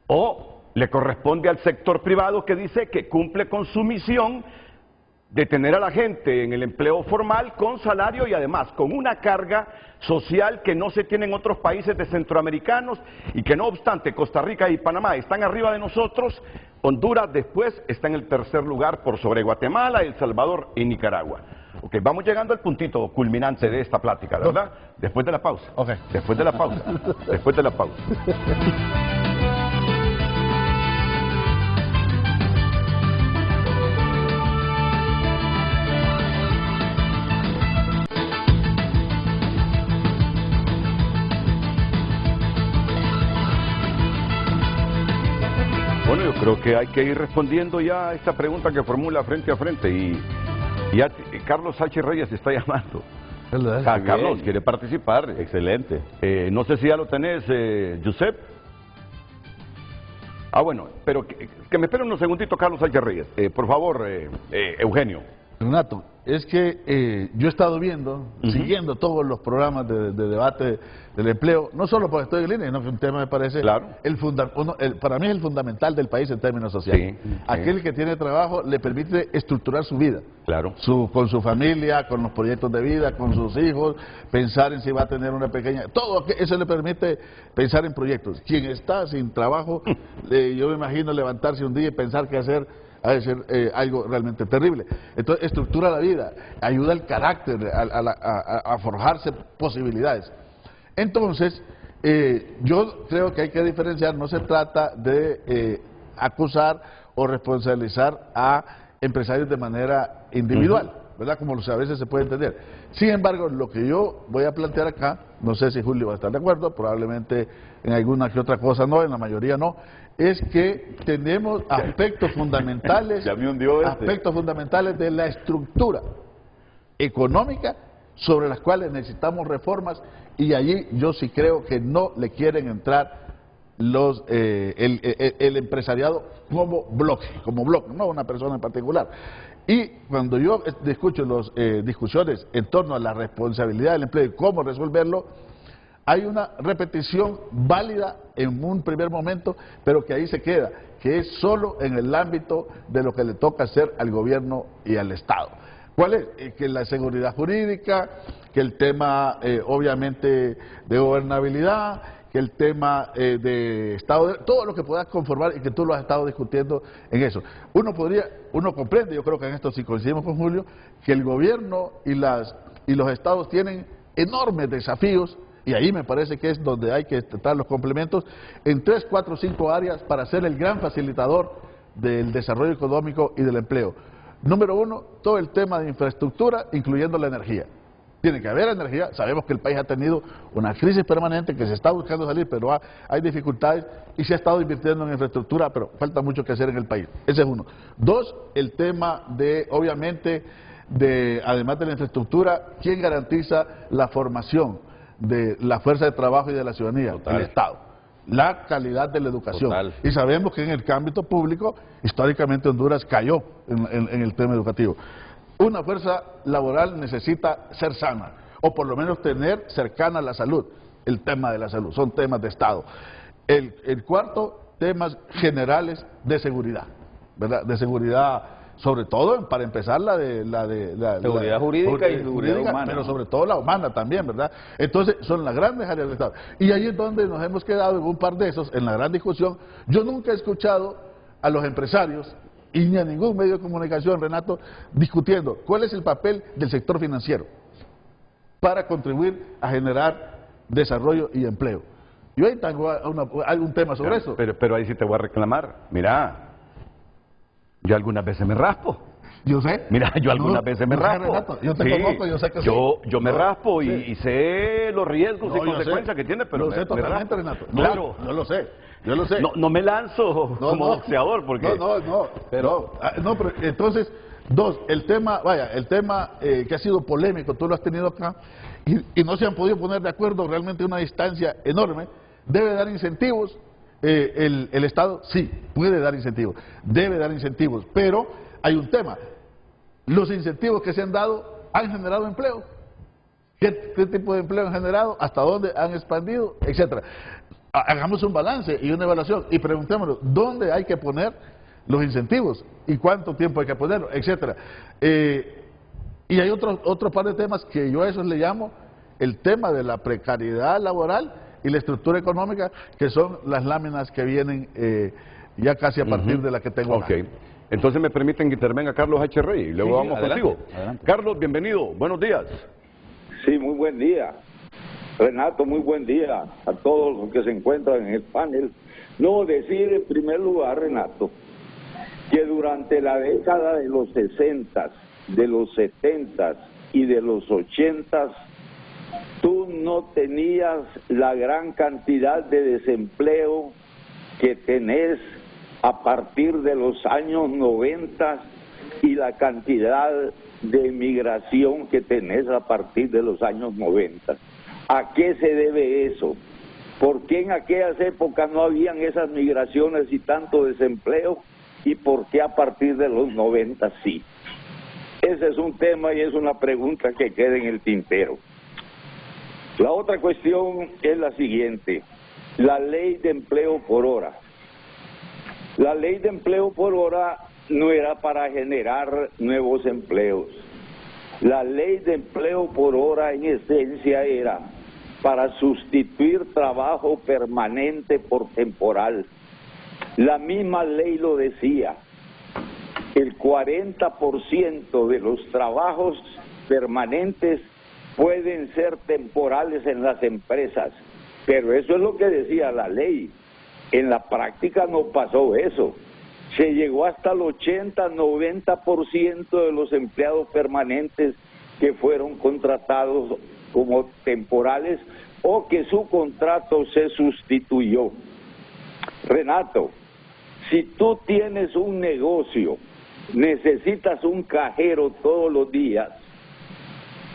o le corresponde al sector privado que dice que cumple con su misión de tener a la gente en el empleo formal con salario y además con una carga social que no se tiene en otros países de centroamericanos y que no obstante Costa Rica y Panamá están arriba de nosotros, Honduras después está en el tercer lugar por sobre Guatemala, El Salvador y Nicaragua. Ok, vamos llegando al puntito culminante de esta plática, ¿verdad? Después de la pausa. Okay. Después de la pausa. Después de la pausa. Bueno, yo creo que hay que ir respondiendo ya a esta pregunta que formula frente a frente y ya Carlos H. Reyes está llamando. Carlos, quiere participar. Excelente. No sé si ya lo tenés, Josep. Bueno, pero que me esperen unos segunditos, Carlos H. Reyes. Por favor, Eugenio. Renato, es que yo he estado viendo, siguiendo todos los programas de debate del empleo, no solo porque estoy en línea, sino que un tema me parece, claro, para mí es el fundamental del país en términos sociales. Sí, aquel que tiene trabajo le permite estructurar su vida, claro, con su familia, con los proyectos de vida, con sus hijos, pensar en si va a tener una pequeña, todo eso le permite pensar en proyectos. Quien está sin trabajo, yo me imagino levantarse un día y pensar qué hacer, ha de ser algo realmente terrible. Entonces estructura la vida, ayuda al carácter a forjarse posibilidades. Entonces yo creo que hay que diferenciar, no se trata de acusar o responsabilizar a empresarios de manera individual, ¿verdad? Como a veces se puede entender. Sin embargo, lo que yo voy a plantear acá, no sé si Julio va a estar de acuerdo, probablemente en alguna que otra cosa no, en la mayoría no, es que tenemos aspectos fundamentales, aspectos fundamentales de la estructura económica sobre las cuales necesitamos reformas, y allí yo sí creo que no le quieren entrar el empresariado como bloque, no una persona en particular. Y cuando yo escucho las discusiones en torno a la responsabilidad del empleo y cómo resolverlo, hay una repetición válida en un primer momento, pero que ahí se queda, que es solo en el ámbito de lo que le toca hacer al gobierno y al Estado. ¿Cuál es? Que la seguridad jurídica, que el tema obviamente de gobernabilidad, que el tema de Estado, todo lo que puedas conformar y que tú lo has estado discutiendo en eso. Uno comprende, yo creo que en esto sí coincidimos con Julio, que el gobierno y los estados tienen enormes desafíos, y ahí me parece que es donde hay que estar los complementos, en 3, 4, 5 áreas para ser el gran facilitador del desarrollo económico y del empleo. Número 1, todo el tema de infraestructura, incluyendo la energía. Tiene que haber energía, sabemos que el país ha tenido una crisis permanente que se está buscando salir, pero hay dificultades y se ha estado invirtiendo en infraestructura, pero falta mucho que hacer en el país. Ese es uno. 2, el tema de, obviamente, además de la infraestructura, ¿quién garantiza la formación de la fuerza de trabajo y de la ciudadanía? Total. El Estado. La calidad de la educación. Total. Y sabemos que en el ámbito público, históricamente Honduras cayó en el tema educativo. Una fuerza laboral necesita ser sana, o por lo menos tener cercana la salud, el tema de la salud, son temas de Estado. El cuarto, temas generales de seguridad, ¿verdad? De seguridad, sobre todo, para empezar, la seguridad jurídica y seguridad humana, pero sobre todo la humana también, ¿verdad? Entonces, son las grandes áreas del Estado. Y ahí es donde nos hemos quedado en un par de esos, en la gran discusión. Yo nunca he escuchado a los empresarios y ni a ningún medio de comunicación, Renato, discutiendo cuál es el papel del sector financiero para contribuir a generar desarrollo y empleo. Yo ahí tengo algún tema sobre eso. Pero ahí sí te voy a reclamar. Mira, yo algunas veces me raspo. Yo sé. Mira, yo algunas veces me raspo. Renato, yo te conozco, yo sé que yo me raspo y sé los riesgos y consecuencias que tiene, pero lo sé totalmente, Renato. Claro. Yo lo sé. Yo lo sé. No me lanzo como boxeador, porque... Pero entonces, 2, el tema que ha sido polémico, tú lo has tenido acá, y no se han podido poner de acuerdo realmente a una distancia enorme, debe dar incentivos, el Estado sí, puede dar incentivos, debe dar incentivos, pero hay un tema, los incentivos que se han dado han generado empleo. ¿Qué tipo de empleo han generado? ¿Hasta dónde han expandido? Etcétera. Hagamos un balance y una evaluación y preguntémonos dónde hay que poner los incentivos y cuánto tiempo hay que ponerlo, etcétera. Y hay otro par de temas que yo a esos le llamo el tema de la precariedad laboral y la estructura económica, que son las láminas que vienen ya casi a partir de la que tengo acá. Entonces me permiten que intervenga Carlos H. Rey y luego vamos contigo. Adelante. Carlos, bienvenido, buenos días. Sí, muy buen día. Renato, muy buen día a todos los que se encuentran en el panel. No, decir en primer lugar, Renato, que durante la década de los 60, de los 70 y de los 80, tú no tenías la gran cantidad de desempleo que tenés a partir de los años 90 y la cantidad de emigración que tenés a partir de los años 90. ¿A qué se debe eso? ¿Por qué en aquellas épocas no habían esas migraciones y tanto desempleo? ¿Y por qué a partir de los 90 sí? Ese es un tema y es una pregunta que queda en el tintero. La otra cuestión es la siguiente: la ley de empleo por hora. La ley de empleo por hora no era para generar nuevos empleos. La ley de empleo por hora en esencia era para sustituir trabajo permanente por temporal. La misma ley lo decía: el 40% de los trabajos permanentes pueden ser temporales en las empresas, pero eso es lo que decía la ley. En la práctica no pasó eso. Se llegó hasta el 80-90% de los empleados permanentes que fueron contratados como temporales o que su contrato se sustituyó. Renato, si tú tienes un negocio, necesitas un cajero todos los días,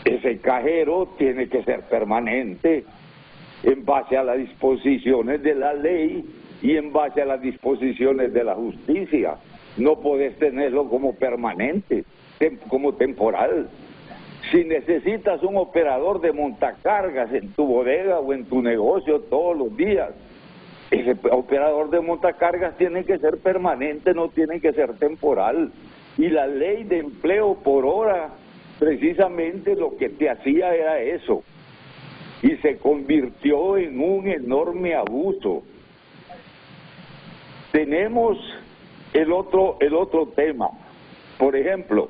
ese cajero tiene que ser permanente en base a las disposiciones de la ley y en base a las disposiciones de la justicia. No podés tenerlo como permanente, como temporal. Si necesitas un operador de montacargas en tu bodega o en tu negocio todos los días, ese operador de montacargas tiene que ser permanente, no tiene que ser temporal. Y la ley de empleo por hora, precisamente lo que te hacía era eso. Y se convirtió en un enorme abuso. Tenemos el otro tema. Por ejemplo,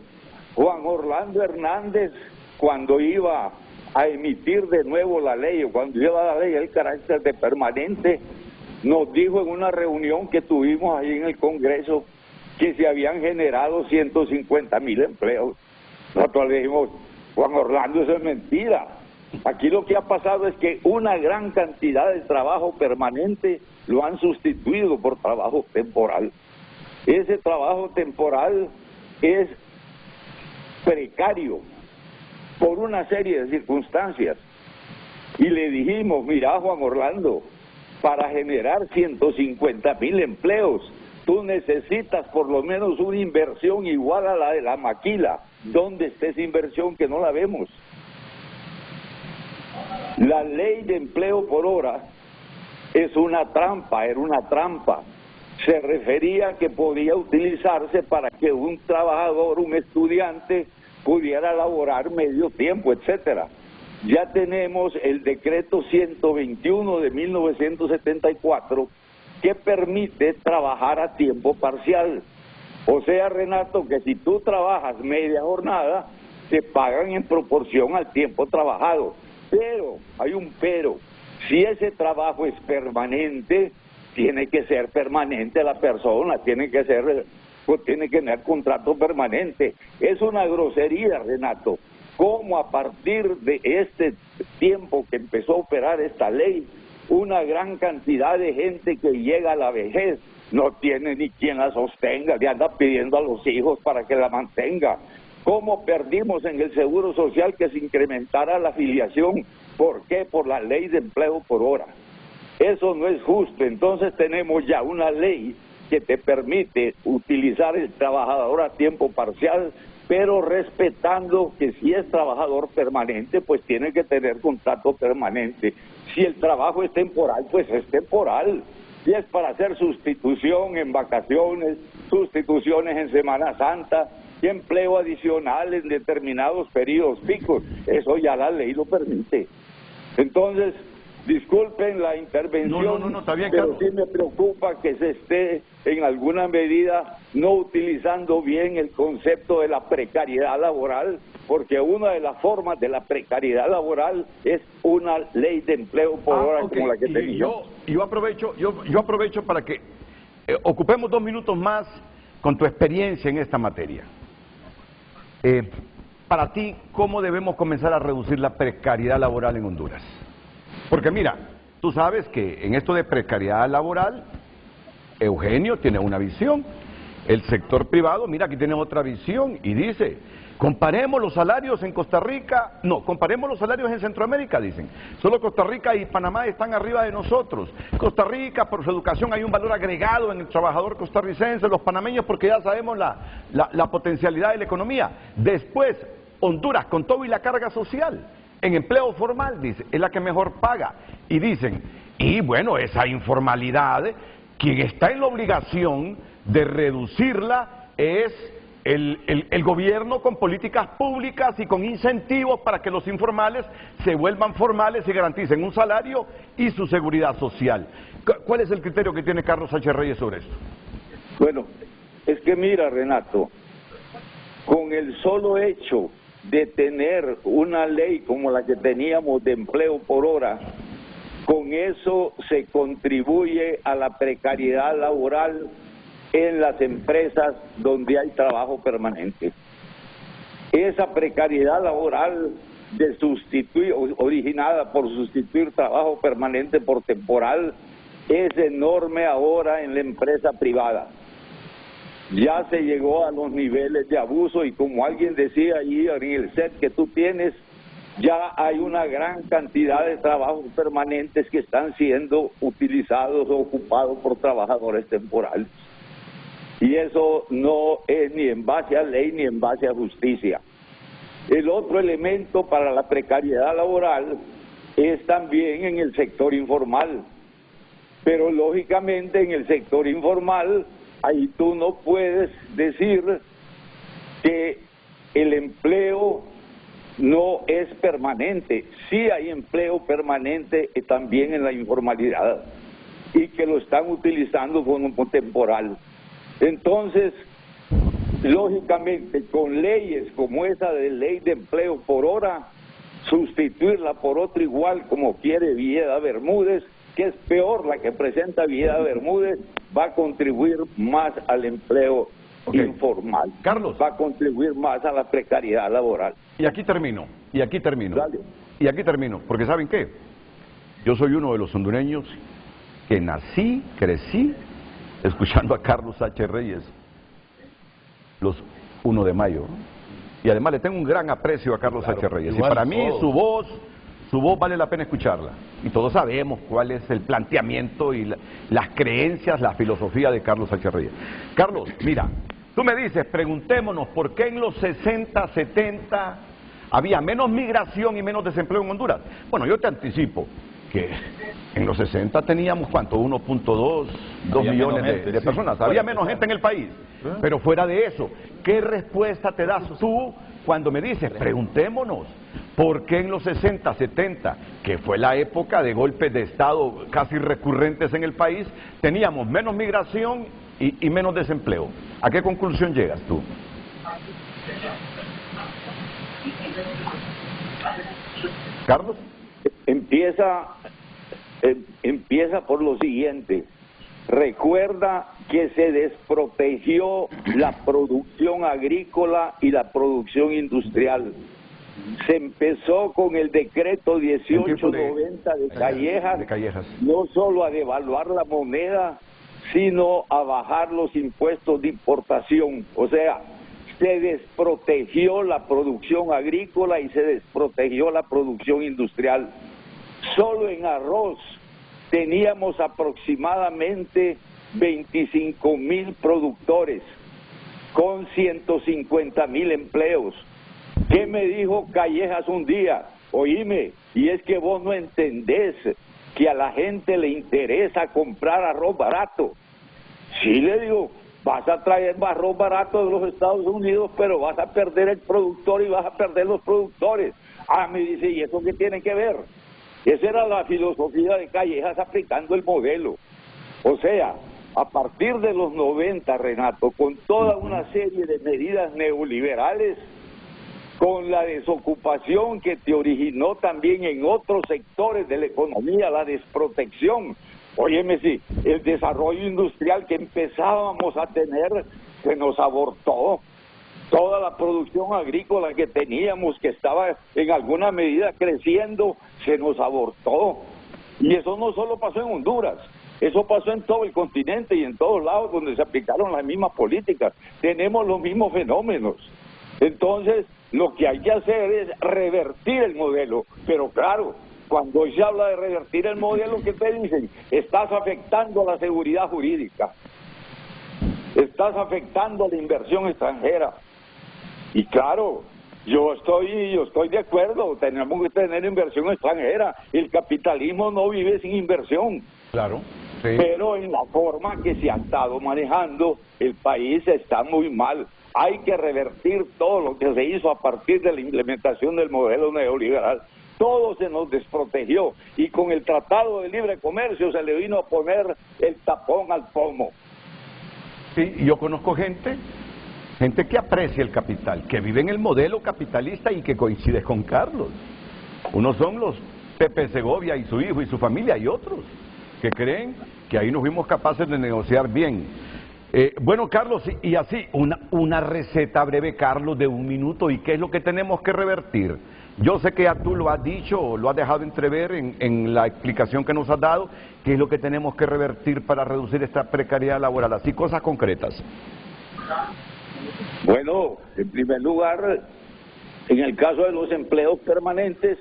Juan Orlando Hernández, cuando iba a emitir de nuevo la ley, o cuando lleva la ley el carácter de permanente, nos dijo en una reunión que tuvimos ahí en el Congreso que se habían generado 150,000 empleos. Nosotros le dijimos: Juan Orlando, eso es mentira. Aquí lo que ha pasado es que una gran cantidad de trabajo permanente lo han sustituido por trabajo temporal. Ese trabajo temporal es precario por una serie de circunstancias. Y le dijimos: mira, Juan Orlando, para generar 150,000 empleos, tú necesitas por lo menos una inversión igual a la de la maquila. ¿Dónde está esa inversión que no la vemos? La ley de empleo por hora es una trampa, era una trampa. Se refería a que podía utilizarse para que un trabajador, un estudiante, pudiera laborar medio tiempo, etcétera. Ya tenemos el decreto 121 de 1974 que permite trabajar a tiempo parcial. O sea, Renato, que si tú trabajas media jornada, te pagan en proporción al tiempo trabajado. Pero, hay un pero, si ese trabajo es permanente, tiene que ser permanente la persona, tiene que tener contrato permanente. Es una grosería, Renato, cómo a partir de este tiempo que empezó a operar esta ley, una gran cantidad de gente que llega a la vejez no tiene ni quien la sostenga, le anda pidiendo a los hijos para que la mantenga. ¿Cómo perdimos en el Seguro Social que se incrementara la afiliación? ¿Por qué? Por la ley de empleo por hora. Eso no es justo. Entonces tenemos ya una ley que te permite utilizar el trabajador a tiempo parcial, pero respetando que si es trabajador permanente, pues tiene que tener contrato permanente. Si el trabajo es temporal, pues es temporal. Si es para hacer sustitución en vacaciones, sustituciones en Semana Santa, y empleo adicional en determinados periodos picos, eso ya la ley lo permite. Entonces, disculpen la intervención, no, está bien, pero Carlos. sí me preocupa que se esté en alguna medida no utilizando bien el concepto de la precariedad laboral, porque una de las formas de la precariedad laboral es una ley de empleo por hora como la que tenemos. Yo aprovecho para que ocupemos 2 minutos más con tu experiencia en esta materia. Para ti, ¿cómo debemos comenzar a reducir la precariedad laboral en Honduras? Porque mira, tú sabes que en esto de precariedad laboral Eugenio tiene una visión. El sector privado, mira, aquí tiene otra visión y dice, comparemos los salarios en Costa Rica, no, comparemos los salarios en Centroamérica, dicen. Solo Costa Rica y Panamá están arriba de nosotros. Costa Rica, por su educación, hay un valor agregado en el trabajador costarricense, los panameños, porque ya sabemos la potencialidad de la economía. Después, Honduras, con todo y la carga social, en empleo formal, dice, es la que mejor paga. Y dicen, y bueno, esa informalidad, quien está en la obligación de reducirla es el gobierno con políticas públicas y con incentivos para que los informales se vuelvan formales y garanticen un salario y su seguridad social. ¿Cuál es el criterio que tiene Carlos H. Reyes sobre esto? Bueno, es que mira, Renato, con el solo hecho de tener una ley como la que teníamos de empleo por hora, con eso se contribuye a la precariedad laboral en las empresas donde hay trabajo permanente. Esa precariedad laboral originada por sustituir trabajo permanente por temporal es enorme ahora en la empresa privada. Ya se llegó a los niveles de abuso y como alguien decía ahí en el set que tú tienes, ya hay una gran cantidad de trabajos permanentes que están siendo utilizados o ocupados por trabajadores temporales. Y eso no es ni en base a ley ni en base a justicia. El otro elemento para la precariedad laboral es también en el sector informal. Pero lógicamente en el sector informal, ahí tú no puedes decir que el empleo no es permanente. Sí hay empleo permanente también en la informalidad y que lo están utilizando como temporal. Entonces, lógicamente, con leyes como esa de ley de empleo por hora, sustituirla por otra igual como quiere Villeda Bermúdez, que es peor la que presenta Villeda Bermúdez, va a contribuir más al empleo informal. Carlos. Va a contribuir más a la precariedad laboral. Y aquí termino, Dale. y aquí termino, porque ¿saben qué? Yo soy uno de los hondureños que nací, crecí, escuchando a Carlos H. Reyes los 1 de mayo. Y además le tengo un gran aprecio a Carlos H. Reyes. Y para mí su voz vale la pena escucharla. Y todos sabemos cuál es el planteamiento y las creencias, la filosofía de Carlos H. Reyes. Carlos, mira, tú me dices, preguntémonos por qué en los 60, 70 había menos migración y menos desempleo en Honduras. Bueno, yo te anticipo que en los 60 teníamos, ¿cuánto? 2 millones de personas. Había menos gente en el país. Pero fuera de eso, ¿qué respuesta te das tú cuando me dices, preguntémonos, ¿por qué en los 60, 70, que fue la época de golpes de Estado casi recurrentes en el país, teníamos menos migración y menos desempleo? ¿A qué conclusión llegas tú? Carlos. Empieza por lo siguiente. Recuerda que se desprotegió la producción agrícola y la producción industrial. Se empezó con el decreto 1890 de Callejas, no solo a devaluar la moneda, sino a bajar los impuestos de importación. O sea, se desprotegió la producción agrícola y se desprotegió la producción industrial. Solo en arroz teníamos aproximadamente 25,000 productores con 150,000 empleos. ¿Qué me dijo Callejas un día? Oíme, y es que vos no entendés que a la gente le interesa comprar arroz barato. Sí, le digo, vas a traer arroz barato de los Estados Unidos, pero vas a perder el productor y vas a perder los productores. Ah, me dice, ¿y eso qué tiene que ver? Esa era la filosofía de Callejas aplicando el modelo. O sea, a partir de los 90, Renato, con toda una serie de medidas neoliberales, con la desocupación que te originó también en otros sectores de la economía, la desprotección. Óyeme, sí, el desarrollo industrial que empezábamos a tener se nos abortó. Toda la producción agrícola que teníamos, que estaba en alguna medida creciendo, se nos abortó. Y eso no solo pasó en Honduras, Eso pasó en todo el continente y en todos lados donde se aplicaron las mismas políticas. Tenemos los mismos fenómenos. Entonces, lo que hay que hacer es revertir el modelo. Pero claro, cuando hoy se habla de revertir el modelo, ¿qué te dicen? Estás afectando a la seguridad jurídica. Estás afectando a la inversión extranjera. Y claro, yo estoy de acuerdo, tenemos que tener inversión extranjera. El capitalismo no vive sin inversión. Claro. Sí. Pero en la forma que se ha estado manejando, el país está muy mal. Hay que revertir todo lo que se hizo a partir de la implementación del modelo neoliberal. Todo se nos desprotegió y con el Tratado de Libre Comercio se le vino a poner el tapón al pomo. Sí, yo conozco gente que aprecia el capital, que vive en el modelo capitalista y que coincide con Carlos. Unos son los Pepe Segovia y su hijo y su familia, y otros que creen que ahí nos fuimos capaces de negociar bien. Bueno, Carlos, y así, una receta breve, Carlos, de 1 minuto, ¿y qué es lo que tenemos que revertir? Yo sé que ya tú lo has dicho, o lo has dejado entrever en la explicación que nos has dado, qué es lo que tenemos que revertir para reducir esta precariedad laboral, así cosas concretas. Bueno, en primer lugar, en el caso de los empleos permanentes,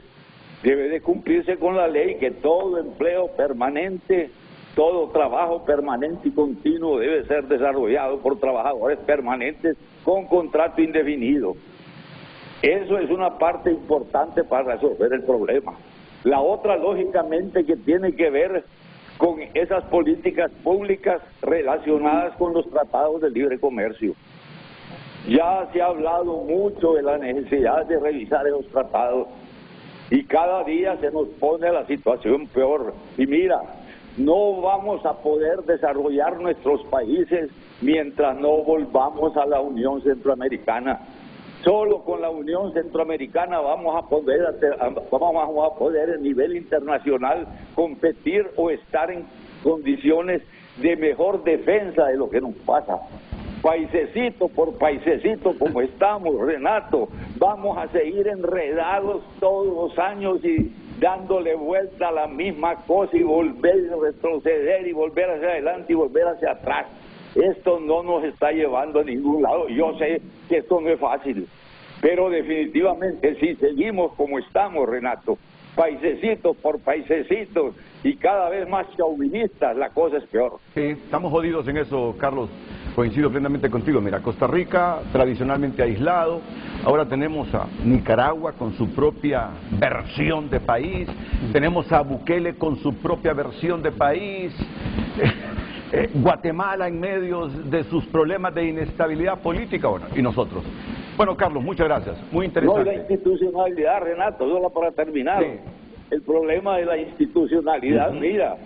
debe de cumplirse con la ley que todo empleo permanente, todo trabajo permanente y continuo debe ser desarrollado por trabajadores permanentes con contrato indefinido. Eso es una parte importante para resolver el problema. La otra, lógicamente, que tiene que ver con esas políticas públicas relacionadas con los tratados de libre comercio. Ya se ha hablado mucho de la necesidad de revisar esos tratados y cada día se nos pone la situación peor. Y mira, no vamos a poder desarrollar nuestros países mientras no volvamos a la Unión Centroamericana. Solo con la Unión Centroamericana vamos a poder a nivel internacional competir o estar en condiciones de mejor defensa de lo que nos pasa. Paisecito por paisecito como estamos, Renato, vamos a seguir enredados todos los años y dándole vuelta a la misma cosa y volver a retroceder y volver hacia adelante y volver hacia atrás. Esto no nos está llevando a ningún lado. Yo sé que esto no es fácil, pero definitivamente si seguimos como estamos, Renato, paisecitos por paisecitos y cada vez más chauvinistas, la cosa es peor. Sí, estamos jodidos en eso, Carlos. Coincido plenamente contigo. Mira, Costa Rica tradicionalmente aislado, ahora tenemos a Nicaragua con su propia versión de país, tenemos a Bukele con su propia versión de país, Guatemala en medio de sus problemas de inestabilidad política, bueno, y nosotros. Bueno, Carlos, muchas gracias, muy interesante. No, la institucionalidad, Renato, solo para terminar, sí. El problema de la institucionalidad, mira,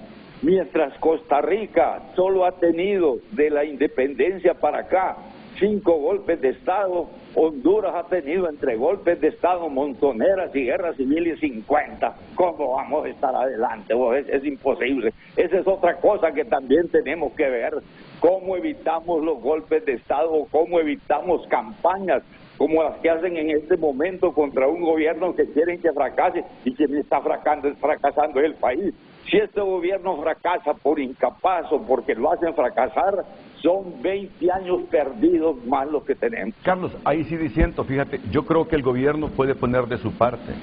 mientras Costa Rica solo ha tenido de la independencia para acá 5 golpes de Estado, Honduras ha tenido entre golpes de Estado, montoneras y guerras civiles 50. ¿Cómo vamos a estar adelante? Es imposible. Esa es otra cosa que también tenemos que ver. ¿Cómo evitamos los golpes de Estado? ¿Cómo evitamos campañas como las que hacen en este momento contra un gobierno que quieren que fracase y quien está fracasando es el país? Si este gobierno fracasa por incapaz o porque lo hacen fracasar, son 20 años perdidos más los que tenemos. Carlos, ahí sí diciendo, fíjate, yo creo que el gobierno puede poner de su parte.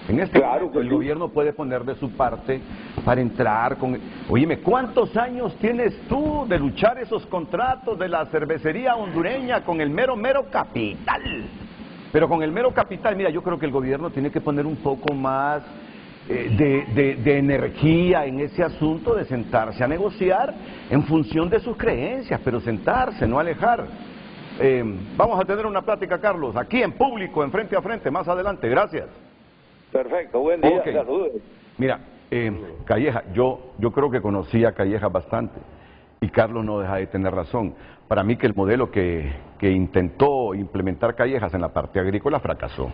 En este momento el gobierno puede poner de su parte para entrar con... Óyeme, ¿cuántos años tienes tú de luchar esos contratos de la cervecería hondureña con el mero capital? Pero con el mero capital, mira, yo creo que el gobierno tiene que poner un poco más de energía en ese asunto, de sentarse a negociar en función de sus creencias, pero sentarse, no alejar. Vamos a tener una plática, Carlos, aquí en público, en frente a frente, más adelante. Gracias. Perfecto, buen día, saludos. Mira, Calleja, yo creo que conocí a Calleja bastante y Carlos no deja de tener razón. Para mí que el modelo que intentó implementar Callejas en la parte agrícola fracasó.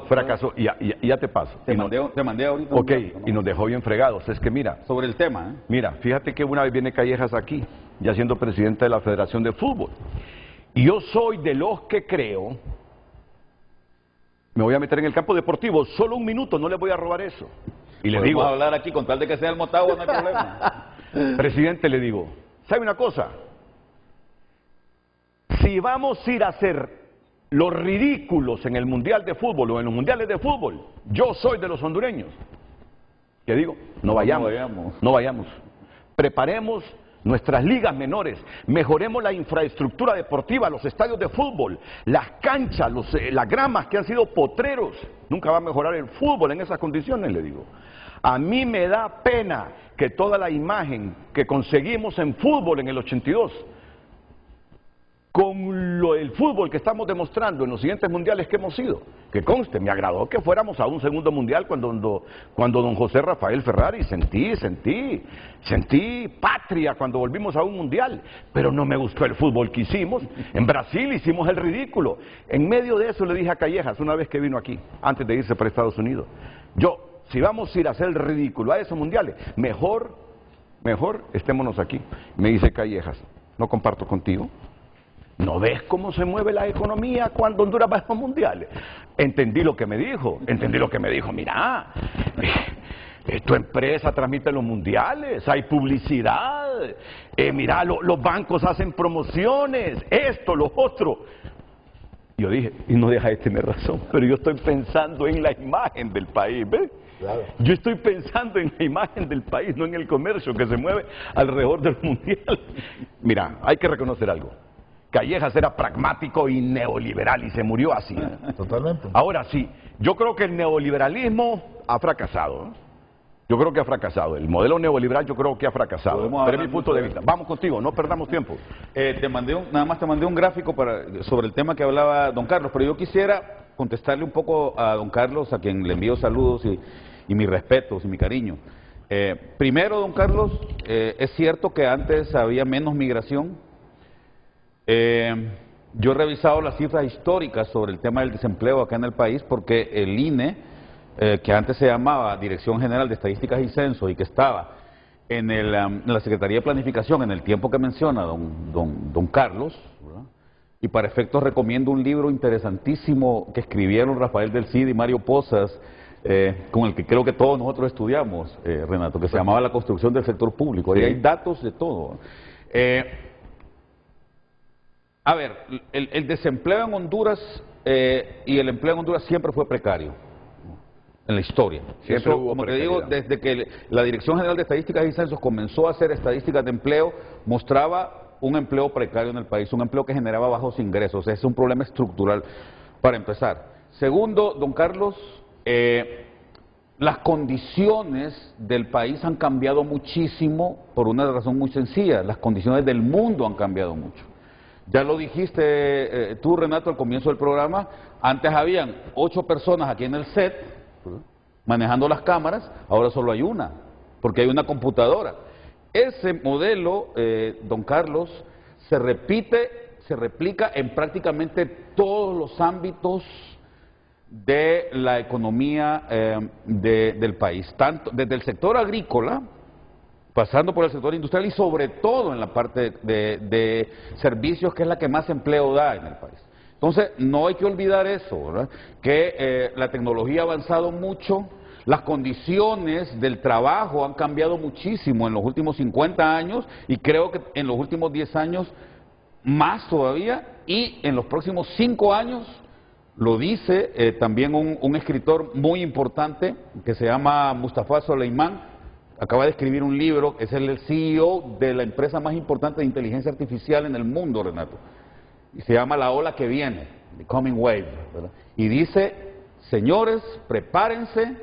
Fracasó, y ya te paso. Te mandé ahorita. Ok, y nos dejó bien fregados. Es que mira... Sobre el tema, Mira, fíjate que una vez viene Callejas aquí, ya siendo presidente de la Federación de Fútbol. Y yo soy de los que creo... Me voy a meter en el campo deportivo, solo 1 minuto, no les voy a robar eso. Y le digo, hablar aquí con tal de que sea el Motagua, no hay problema. Presidente, le digo, ¿sabe una cosa? Si vamos a ir a hacer los ridículos en el Mundial de Fútbol o en los Mundiales de Fútbol, yo soy de los hondureños. ¿Qué digo? No vayamos. Preparemos nuestras ligas menores, mejoremos la infraestructura deportiva, los estadios de fútbol, las canchas, las gramas que han sido potreros. Nunca va a mejorar el fútbol en esas condiciones, le digo. A mí me da pena que toda la imagen que conseguimos en fútbol en el 82, con el fútbol que estamos demostrando en los siguientes mundiales que hemos ido, que conste, me agradó que fuéramos a un segundo mundial cuando don José Rafael Ferrari, sentí patria cuando volvimos a un mundial, pero no me gustó el fútbol que hicimos. En Brasil hicimos el ridículo. En medio de eso le dije a Callejas, una vez que vino aquí, antes de irse para Estados Unidos, si vamos a ir a hacer el ridículo a esos mundiales, mejor estémonos aquí. Me dice Callejas, no comparto contigo. ¿No ves cómo se mueve la economía cuando Honduras va a los mundiales? Entendí lo que me dijo, mira, tu empresa transmite los mundiales, hay publicidad, mira, los bancos hacen promociones, esto, lo otro. Yo dije, y no deja de tener razón, pero yo estoy pensando en la imagen del país, ¿ves? Claro. Yo estoy pensando en la imagen del país, no en el comercio que se mueve alrededor del mundial. Mira, hay que reconocer algo. Callejas era pragmático y neoliberal y se murió así. Totalmente. Ahora sí, yo creo que el neoliberalismo ha fracasado. Yo creo que ha fracasado. El modelo neoliberal yo creo que ha fracasado. Pero es mi punto de vista. Vamos contigo, no perdamos tiempo. Nada más te mandé un gráfico sobre el tema que hablaba don Carlos, pero yo quisiera contestarle un poco a don Carlos, a quien le envío saludos y mis respetos y mi cariño. Primero, don Carlos, es cierto que antes había menos migración. Yo he revisado las cifras históricas sobre el tema del desempleo acá en el país porque el INE, que antes se llamaba Dirección General de Estadísticas y Censos y que estaba en la Secretaría de Planificación en el tiempo que menciona don Carlos, ¿verdad? Y para efectos recomiendo un libro interesantísimo que escribieron Rafael del Cid y Mario Pozas, con el que creo que todos nosotros estudiamos, Renato, que se llamaba La construcción del sector público. Ahí hay datos de todo. A ver, el desempleo en Honduras y el empleo en Honduras siempre fue precario, en la historia. Eso, como te digo, desde que la Dirección General de Estadísticas y Censos comenzó a hacer estadísticas de empleo, mostraba un empleo precario en el país, un empleo que generaba bajos ingresos. Ese es un problema estructural para empezar. Segundo, don Carlos, las condiciones del país han cambiado muchísimo por una razón muy sencilla. Las condiciones del mundo han cambiado mucho. Ya lo dijiste tú, Renato, al comienzo del programa. Antes habían 8 personas aquí en el set manejando las cámaras, ahora solo hay una, porque hay una computadora. Ese modelo, don Carlos, se replica en prácticamente todos los ámbitos de la economía del país, tanto desde el sector agrícola, pasando por el sector industrial y sobre todo en la parte de servicios, que es la que más empleo da en el país. Entonces, no hay que olvidar eso, ¿verdad? Que la tecnología ha avanzado mucho, las condiciones del trabajo han cambiado muchísimo en los últimos 50 años y creo que en los últimos 10 años más todavía, y en los próximos 5 años, lo dice también un escritor muy importante que se llama Mustafa Soleimán. Acaba de escribir un libro, es el CEO de la empresa más importante de inteligencia artificial en el mundo, Renato. Y se llama La Ola que Viene, The Coming Wave, ¿verdad? Y dice, señores, prepárense,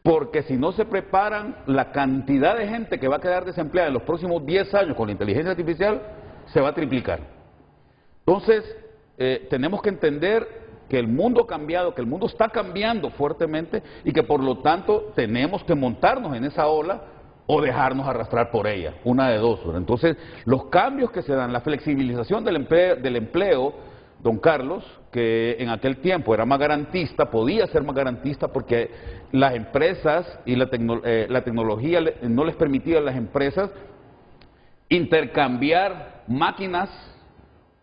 porque si no se preparan, la cantidad de gente que va a quedar desempleada en los próximos 10 años con la inteligencia artificial se va a triplicar. Entonces, tenemos que entender que el mundo ha cambiado, que el mundo está cambiando fuertemente y que por lo tanto tenemos que montarnos en esa ola o dejarnos arrastrar por ella, una de dos. ¿Verdad? Entonces, los cambios que se dan, la flexibilización del empleo, don Carlos, que en aquel tiempo era más garantista, podía ser más garantista porque las empresas y la tecnología no les permitía a las empresas intercambiar máquinas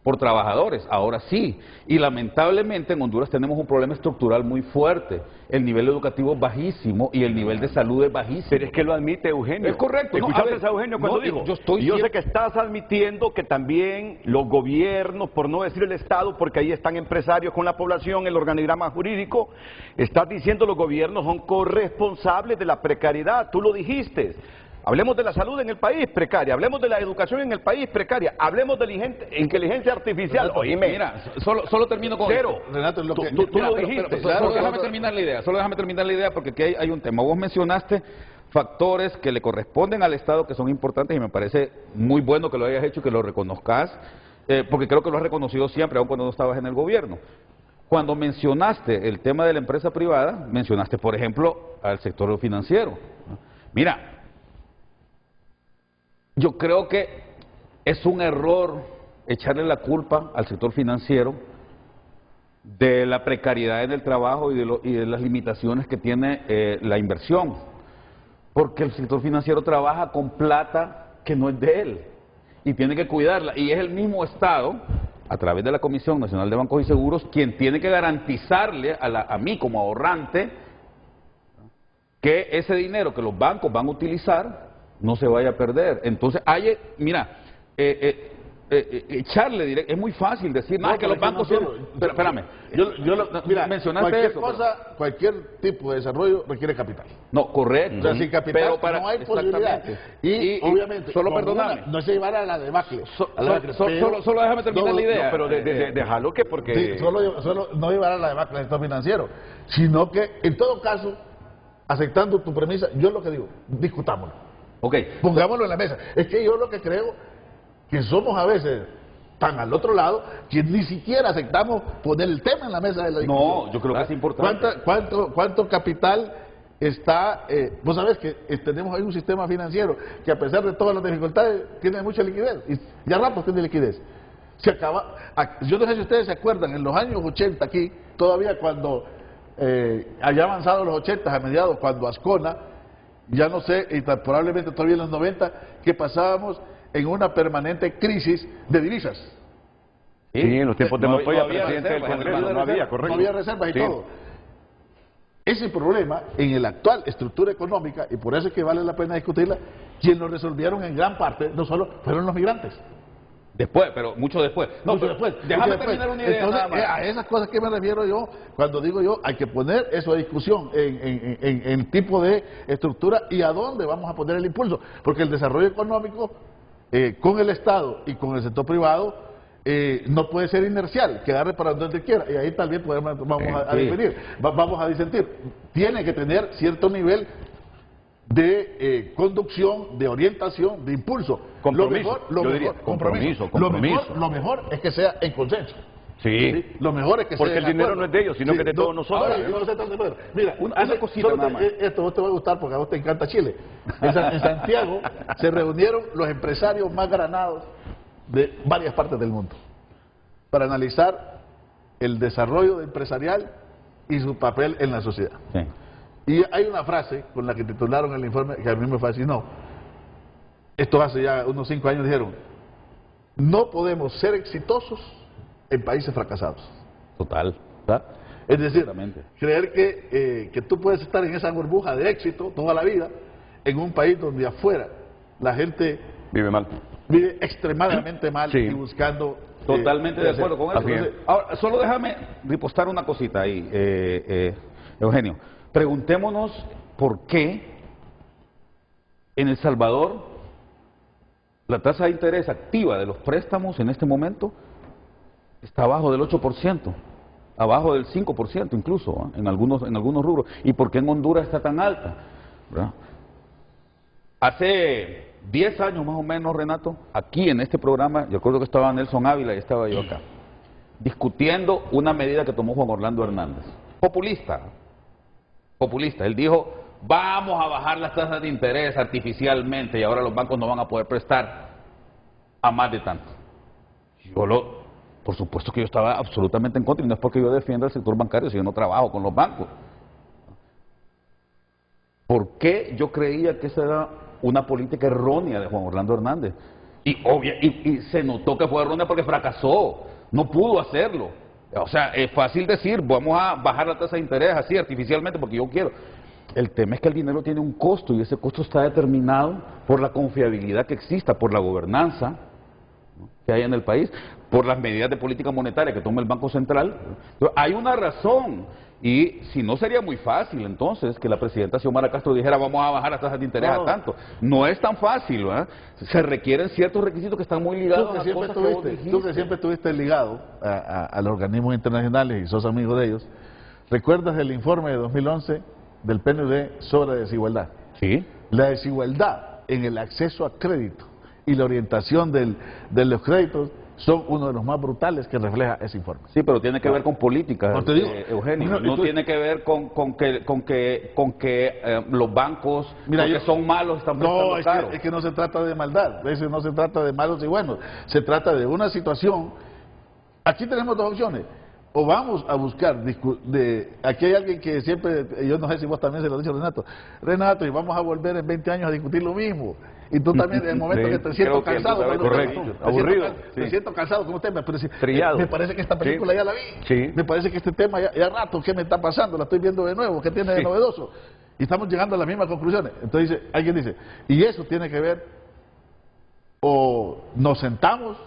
por trabajadores, ahora sí. Y lamentablemente en Honduras tenemos un problema estructural muy fuerte. El nivel educativo es bajísimo y el nivel de salud es bajísimo. Pero es que lo admite Eugenio. Es correcto. ¿Escuchaste a Eugenio cuando dijo? Yo sé que estás admitiendo que también los gobiernos, por no decir el Estado, porque ahí están empresarios con la población, el organigrama jurídico, estás diciendo los gobiernos son corresponsables de la precariedad. Tú lo dijiste. Hablemos de la salud en el país, precaria. Hablemos de la educación en el país, precaria. Hablemos de la inteligencia artificial. Renato, oíme. Mira, solo termino con Cero. esto. Renato, lo que, tú lo dijiste. Solo déjame terminar la idea, porque aquí hay un tema. Vos mencionaste factores que le corresponden al Estado que son importantes y me parece muy bueno que lo hayas hecho y que lo reconozcas, porque creo que lo has reconocido siempre, aun cuando no estabas en el gobierno. Cuando mencionaste el tema de la empresa privada, mencionaste, por ejemplo, al sector financiero. Mira, yo creo que es un error echarle la culpa al sector financiero de la precariedad en el trabajo y de las limitaciones que tiene la inversión, porque el sector financiero trabaja con plata que no es de él y tiene que cuidarla, y es el mismo Estado, a través de la Comisión Nacional de Bancos y Seguros, quien tiene que garantizarle a mí como ahorrante que ese dinero que los bancos van a utilizar no se vaya a perder. Entonces, mira, echarle directo, es muy fácil decir, no, que los bancos son... Pero espérame, mira, mencionaste eso. Cualquier tipo de desarrollo requiere capital. No, correcto. O sea, sin capital no hay posibilidad. Y obviamente, solo perdóname. No se llevará a la debacle. Solo déjame terminar la idea. No, pero déjalo que porque... Sí, solo no llevará a la debacle del sector financiero, sino que, en todo caso, aceptando tu premisa, yo lo que digo, discutámoslo. Pongámoslo en la mesa. Es que yo lo que creo que somos a veces tan al otro lado que ni siquiera aceptamos poner el tema en la mesa de la discusión. No, yo creo que es importante. ¿Cuánto capital está? Vos sabés que tenemos ahí un sistema financiero que, a pesar de todas las dificultades, tiene mucha liquidez. Y ya rato tiene liquidez. Yo no sé si ustedes se acuerdan, en los años 80 aquí, todavía cuando haya avanzado los 80 a mediados, cuando Ascona, ya no sé, y probablemente todavía en los 90, que pasábamos en una permanente crisis de divisas. Sí, en los tiempos de Montoya, presidente del Congreso, no había, correcto. No había reservas y todo. Ese problema, en la actual estructura económica, y por eso es que vale la pena discutirla, quienes lo resolvieron en gran parte, no solo fueron los migrantes. Después, pero mucho después. No, mucho después. Déjame terminar una idea. Entonces, nada más. A esas cosas que me refiero yo, cuando digo yo, hay que poner eso a discusión en tipo de estructura y a dónde vamos a poner el impulso. Porque el desarrollo económico, con el Estado y con el sector privado, no puede ser inercial, quedar para donde quiera. Y ahí tal vez vamos a definir, vamos a disentir. Tiene que tener cierto nivel de conducción, de orientación, de impulso. Compromiso. Lo mejor es que sea en consenso. Sí. Lo mejor es que porque sea el dinero no es de ellos, sino que es de todos nosotros. Ahora, yo no sé tanto, mira, una cosita nada más. Esto te va a gustar porque a vos te encanta Chile. En Santiago se reunieron los empresarios más granados de varias partes del mundo para analizar el desarrollo empresarial y su papel en la sociedad. Sí. Y hay una frase con la que titularon el informe que a mí me fascinó. Esto hace ya unos 5 años, dijeron: no podemos ser exitosos en países fracasados. Total. Es decir, creer que tú puedes estar en esa burbuja de éxito toda la vida en un país donde afuera la gente vive mal, vive extremadamente mal, y buscando... Totalmente de acuerdo con eso. Entonces, ahora, solo déjame ripostar una cosita ahí, Eugenio. Preguntémonos por qué en El Salvador la tasa de interés activa de los préstamos en este momento está abajo del 8%, abajo del 5% incluso, en algunos rubros. ¿Y por qué en Honduras está tan alta? ¿Verdad? Hace 10 años más o menos, Renato, aquí en este programa, yo recuerdo que estaba Nelson Ávila y estaba yo acá, discutiendo una medida que tomó Juan Orlando Hernández. Populista. Él dijo: vamos a bajar las tasas de interés artificialmente y ahora los bancos no van a poder prestar a más de tanto. Por supuesto que yo estaba absolutamente en contra, y no es porque yo defienda el sector bancario, si yo no trabajo con los bancos. ¿Por qué yo creía que esa era una política errónea de Juan Orlando Hernández? Y se notó que fue errónea porque fracasó, no pudo hacerlo. O sea, es fácil decir, vamos a bajar la tasa de interés así artificialmente porque yo quiero. El tema es que el dinero tiene un costo y ese costo está determinado por la confiabilidad que exista, por la gobernanza, ¿no?, que hay en el país, por las medidas de política monetaria que toma el Banco Central. Entonces, hay una razón, y si no sería muy fácil entonces que la presidenta Xiomara Castro dijera vamos a bajar las tasas de interés a tanto. No es tan fácil, ¿verdad? Se requieren ciertos requisitos que están muy ligados a cosas que vos dijiste. Tú que siempre estuviste ligado a los organismos internacionales y sos amigo de ellos, ¿recuerdas el informe de 2011 del PNUD sobre la desigualdad? Sí. La desigualdad en el acceso a crédito y la orientación de los créditos son uno de los más brutales que refleja ese informe. Sí, pero tiene que ver con política, Eugenio. No tiene que ver con que los bancos, que son malos, están prestando caro. Es que no se trata de maldad, no se trata de malos y buenos, se trata de una situación. Aquí tenemos dos opciones. O vamos a buscar, aquí hay alguien que siempre, yo no sé si vos también se lo has dicho, Renato, y vamos a volver en 20 años a discutir lo mismo. Y tú también, en el momento que te siento cansado, te siento cansado como usted, me parece que esta película ya la vi, me parece que este tema ya rato, ¿qué me está pasando? La estoy viendo de nuevo, ¿qué tiene de novedoso? Y estamos llegando a las mismas conclusiones. Entonces alguien dice, y eso tiene que ver, o nos sentamos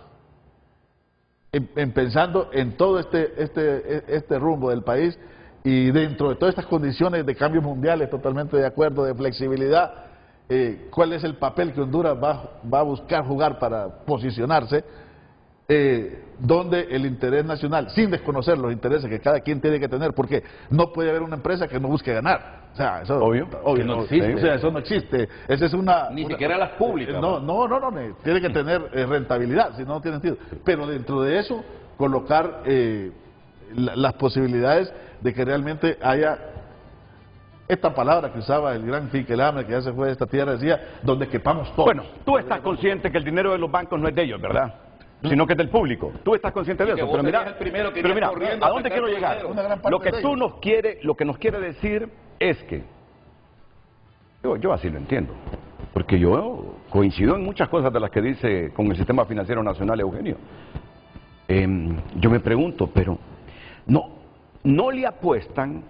en pensando en todo este rumbo del país, y dentro de todas estas condiciones de cambios mundiales, totalmente de acuerdo, de flexibilidad, cuál es el papel que Honduras va a buscar jugar para posicionarse, donde el interés nacional, sin desconocer los intereses que cada quien tiene que tener, porque no puede haber una empresa que no busque ganar. O sea, eso obvio no existe. O sea, eso no existe. Esa es ni siquiera las públicas. No, tiene que tener rentabilidad, si no tiene sentido. Pero dentro de eso, colocar las posibilidades de que realmente haya esta palabra que usaba el gran Finkelhammer, que ya se fue de esta tierra, decía, donde quepamos todos. Bueno, tú estás consciente que el dinero de los bancos no es de ellos, ¿verdad? Sino que es del público. Tú estás consciente de eso. Pero mira, ¿a dónde quiero llegar? Lo que lo que nos quiere decir es que, yo así lo entiendo, porque yo coincido en muchas cosas de las que dice con el sistema financiero nacional, Eugenio. Yo me pregunto, pero no le apuestan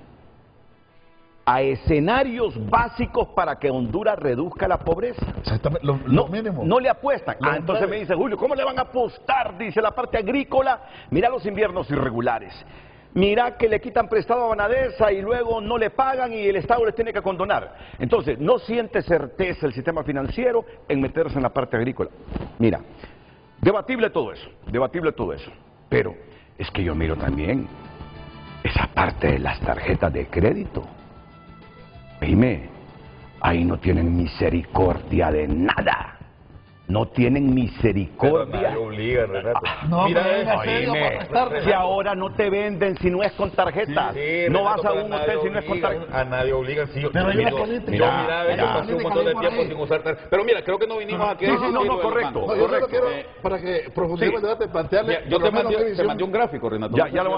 a escenarios básicos para que Honduras reduzca la pobreza. Exactamente, lo mínimo. No le apuestan. Entonces me dice, Julio, ¿cómo le van a apostar? Dice la parte agrícola. Mira los inviernos irregulares. Mira que le quitan prestado a Banadesa y luego no le pagan y el Estado les tiene que condonar. Entonces, no siente certeza el sistema financiero en meterse en la parte agrícola. Mira, debatible todo eso. Pero es que yo miro también esa parte de las tarjetas de crédito. Dime, ahí no tienen misericordia de nada. No tienen misericordia. Nadie obliga, Renato. Si ahora no te venden si no es con tarjeta. No vas a un hotel si no es con tarjeta. A nadie obligan. Yo pasé un montón de tiempo sin usar tarjeta. Pero mira, creo que no vinimos aquí. No, correcto. Yo quiero, para que profundicemos el debate, plantearle. Yo te mandé un gráfico, Renato. Ya lo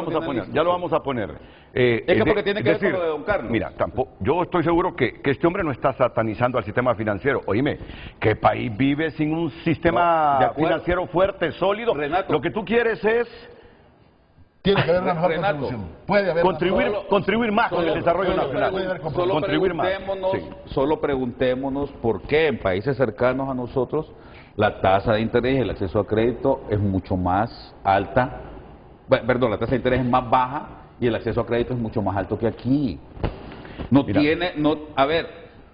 vamos a poner. Es que porque tiene que ver con lo de Don Carlos. Mira, yo estoy seguro que este hombre no está satanizando al sistema financiero. Oíme, ¿qué país vive sin un sistema financiero fuerte, sólido? Renato, lo que tú quieres es... Tiene que haber una mejor contribución. Puede haber contribuir más con el desarrollo nacional. Solo preguntémonos por qué en países cercanos a nosotros la tasa de interés y el acceso a crédito es mucho más alta. Perdón, la tasa de interés es más baja y el acceso a crédito es mucho más alto que aquí.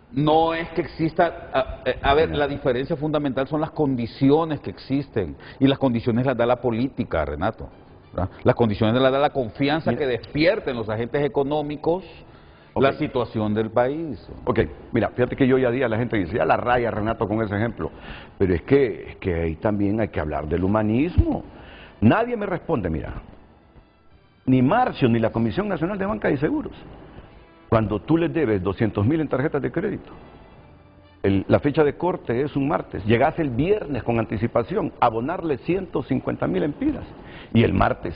No es que exista, la diferencia fundamental son las condiciones que existen, y las condiciones las da la política, Renato, ¿verdad? Las condiciones las da la confianza que despierten los agentes económicos la situación del país. Ok, mira, fíjate que yo hoy a día la gente dice, ya la raya, Renato, con ese ejemplo, pero es que ahí también hay que hablar del humanismo. Nadie me responde, mira, ni Marcio ni la Comisión Nacional de Banca y Seguros. Cuando tú les debes 200.000 en tarjetas de crédito, la fecha de corte es un martes, llegas el viernes con anticipación, abonarle 150.000 empiras, y el martes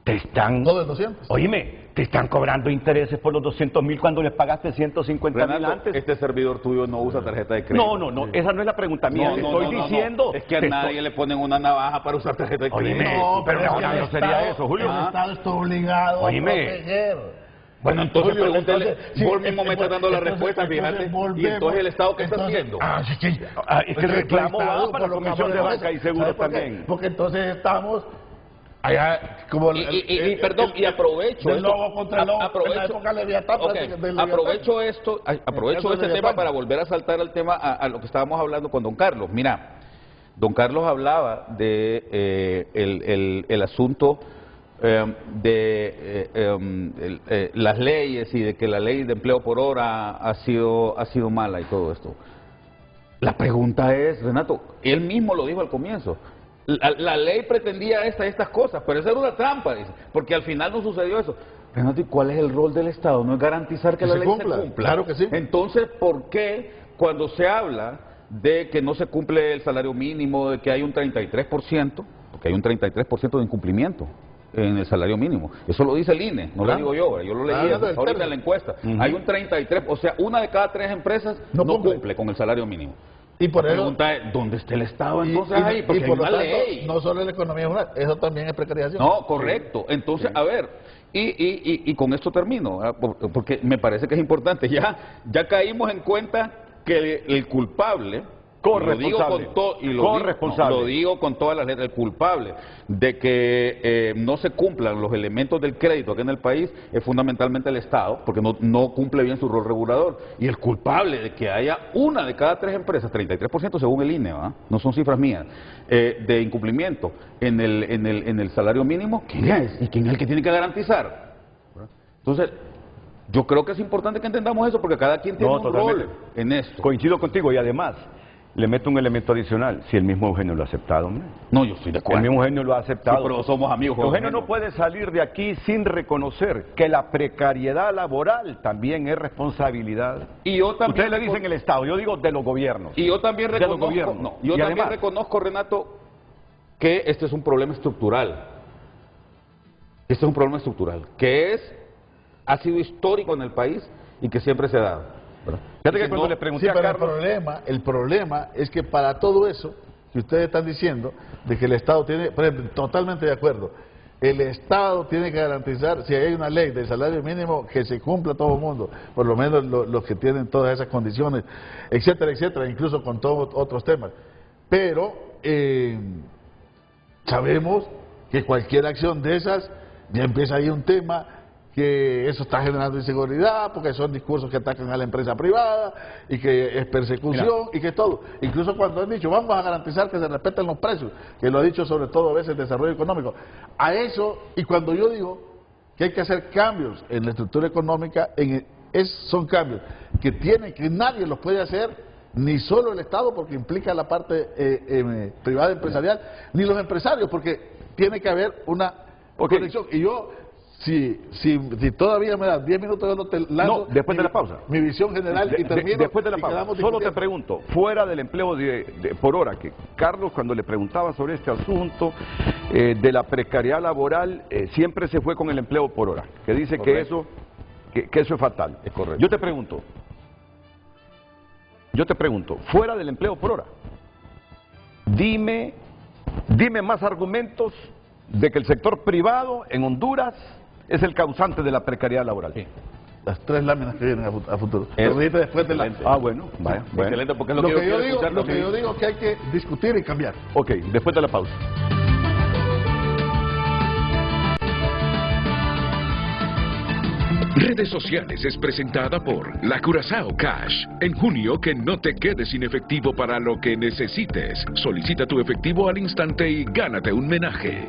te están... Todo el 200. Oíme, te están cobrando intereses por los 200.000 cuando les pagaste 150.000 antes. Este servidor tuyo no usa tarjeta de crédito. No, esa no es la pregunta mía. Estoy diciendo... Es que a nadie le ponen una navaja para usar tarjeta de crédito. Oíme, pero no sería eso, Julio. El Estado está obligado a proteger. Bueno, entonces Julio, pregúntale, vos mismo me estás dando la respuesta, fíjate, y entonces el Estado, ¿qué está haciendo? Es que el reclamo va para la Comisión de Banca y Seguros también. Porque entonces estamos allá, como perdón, y aprovecho el lobo contra el lobo, en la época Leviatán, aprovecho este tema para volver a saltar al tema, a lo que estábamos hablando con don Carlos. Mira, don Carlos hablaba de el asunto las leyes y de que la ley de empleo por hora ha sido mala y todo esto. La pregunta es, Renato, él mismo lo dijo al comienzo, la ley pretendía estas cosas, pero esa era una trampa, dice, porque al final no sucedió eso. Renato, ¿y cuál es el rol del Estado? ¿No es garantizar que la ley se cumpla? Claro que sí. Entonces, ¿por qué cuando se habla de que no se cumple el salario mínimo, de que hay un 33%, porque hay un 33% de incumplimiento en el salario mínimo? Eso lo dice el INE, no lo digo yo lo leí ahorita en la encuesta. Hay un 33%, o sea, una de cada 3 empresas no cumple con el salario mínimo. Y por la pregunta es, ¿dónde está el Estado entonces ahí? Porque hay una ley. No solo la economía es una, eso también es precarización. No, correcto. Entonces, a ver, y con esto termino, porque me parece que es importante. Ya caímos en cuenta que el culpable... Lo digo con todas las letras, el culpable de que no se cumplan los elementos del crédito aquí en el país es fundamentalmente el Estado, porque no cumple bien su rol regulador. Y el culpable de que haya una de cada 3 empresas, 33% según el INE, ¿verdad? No son cifras mías, de incumplimiento en el salario mínimo, ¿quién es? ¿Y quién es el que tiene que garantizar? Entonces, yo creo que es importante que entendamos eso, porque cada quien tiene un rol en esto. Coincido contigo, y además le meto un elemento adicional, si el mismo Eugenio lo ha aceptado, hombre. No, yo estoy de acuerdo. El mismo Eugenio lo ha aceptado. Sí, pero somos amigos. Eugenio no puede salir de aquí sin reconocer que la precariedad laboral también es responsabilidad. Y yo también ustedes le dicen el Estado, yo digo de los gobiernos. Y yo también reconozco, Renato, que este es un problema estructural. Este es un problema estructural, que ha sido histórico en el país y que siempre se ha dado. Fíjate que cuando le pregunté a Carlos, el problema es que para todo eso que ustedes están diciendo, de que el Estado tiene, por ejemplo, totalmente de acuerdo, el Estado tiene que garantizar, si hay una ley del salario mínimo, que se cumpla todo el mundo, por lo menos los que tienen todas esas condiciones, etcétera, etcétera, incluso con todos otros temas. Pero sabemos que cualquier acción de esas, ya empieza ahí un tema, que eso está generando inseguridad, porque son discursos que atacan a la empresa privada, y que es persecución, y que es todo. Incluso cuando han dicho, vamos a garantizar que se respeten los precios, que lo ha dicho sobre todo a veces el desarrollo económico. A eso, y cuando yo digo que hay que hacer cambios en la estructura económica, son cambios que nadie los puede hacer, ni solo el Estado, porque implica la parte privada empresarial, ni los empresarios, porque tiene que haber una conexión. Y yo... Si todavía me das 10 minutos, yo te lanzo después de la pausa. Mi visión general y termino. Después de la pausa. Solo te pregunto, fuera del empleo por hora, que Carlos, cuando le preguntaba sobre este asunto de la precariedad laboral, siempre se fue con el empleo por hora, que dice que eso es fatal. Es correcto. Yo te pregunto, fuera del empleo por hora, dime más argumentos de que el sector privado en Honduras es el causante de la precariedad laboral. Sí. Las 3 láminas que vienen a futuro. Después de la... Bueno. Excelente, porque es lo que yo digo que hay que discutir y cambiar. Ok, después de la pausa. Redes Sociales es presentada por La Curazao Cash. En junio, que no te quedes sin efectivo para lo que necesites. Solicita tu efectivo al instante y gánate un menaje.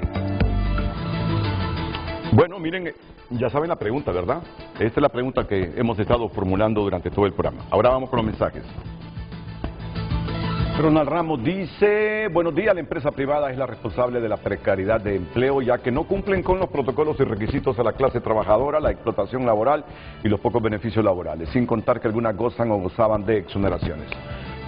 Bueno, miren, ya saben la pregunta, ¿verdad? Esta es la pregunta que hemos estado formulando durante todo el programa. Ahora vamos con los mensajes. Ronald Ramos dice, buenos días, la empresa privada es la responsable de la precariedad de empleo, ya que no cumplen con los protocolos y requisitos a la clase trabajadora, la explotación laboral y los pocos beneficios laborales, sin contar que algunas gozan o gozaban de exoneraciones.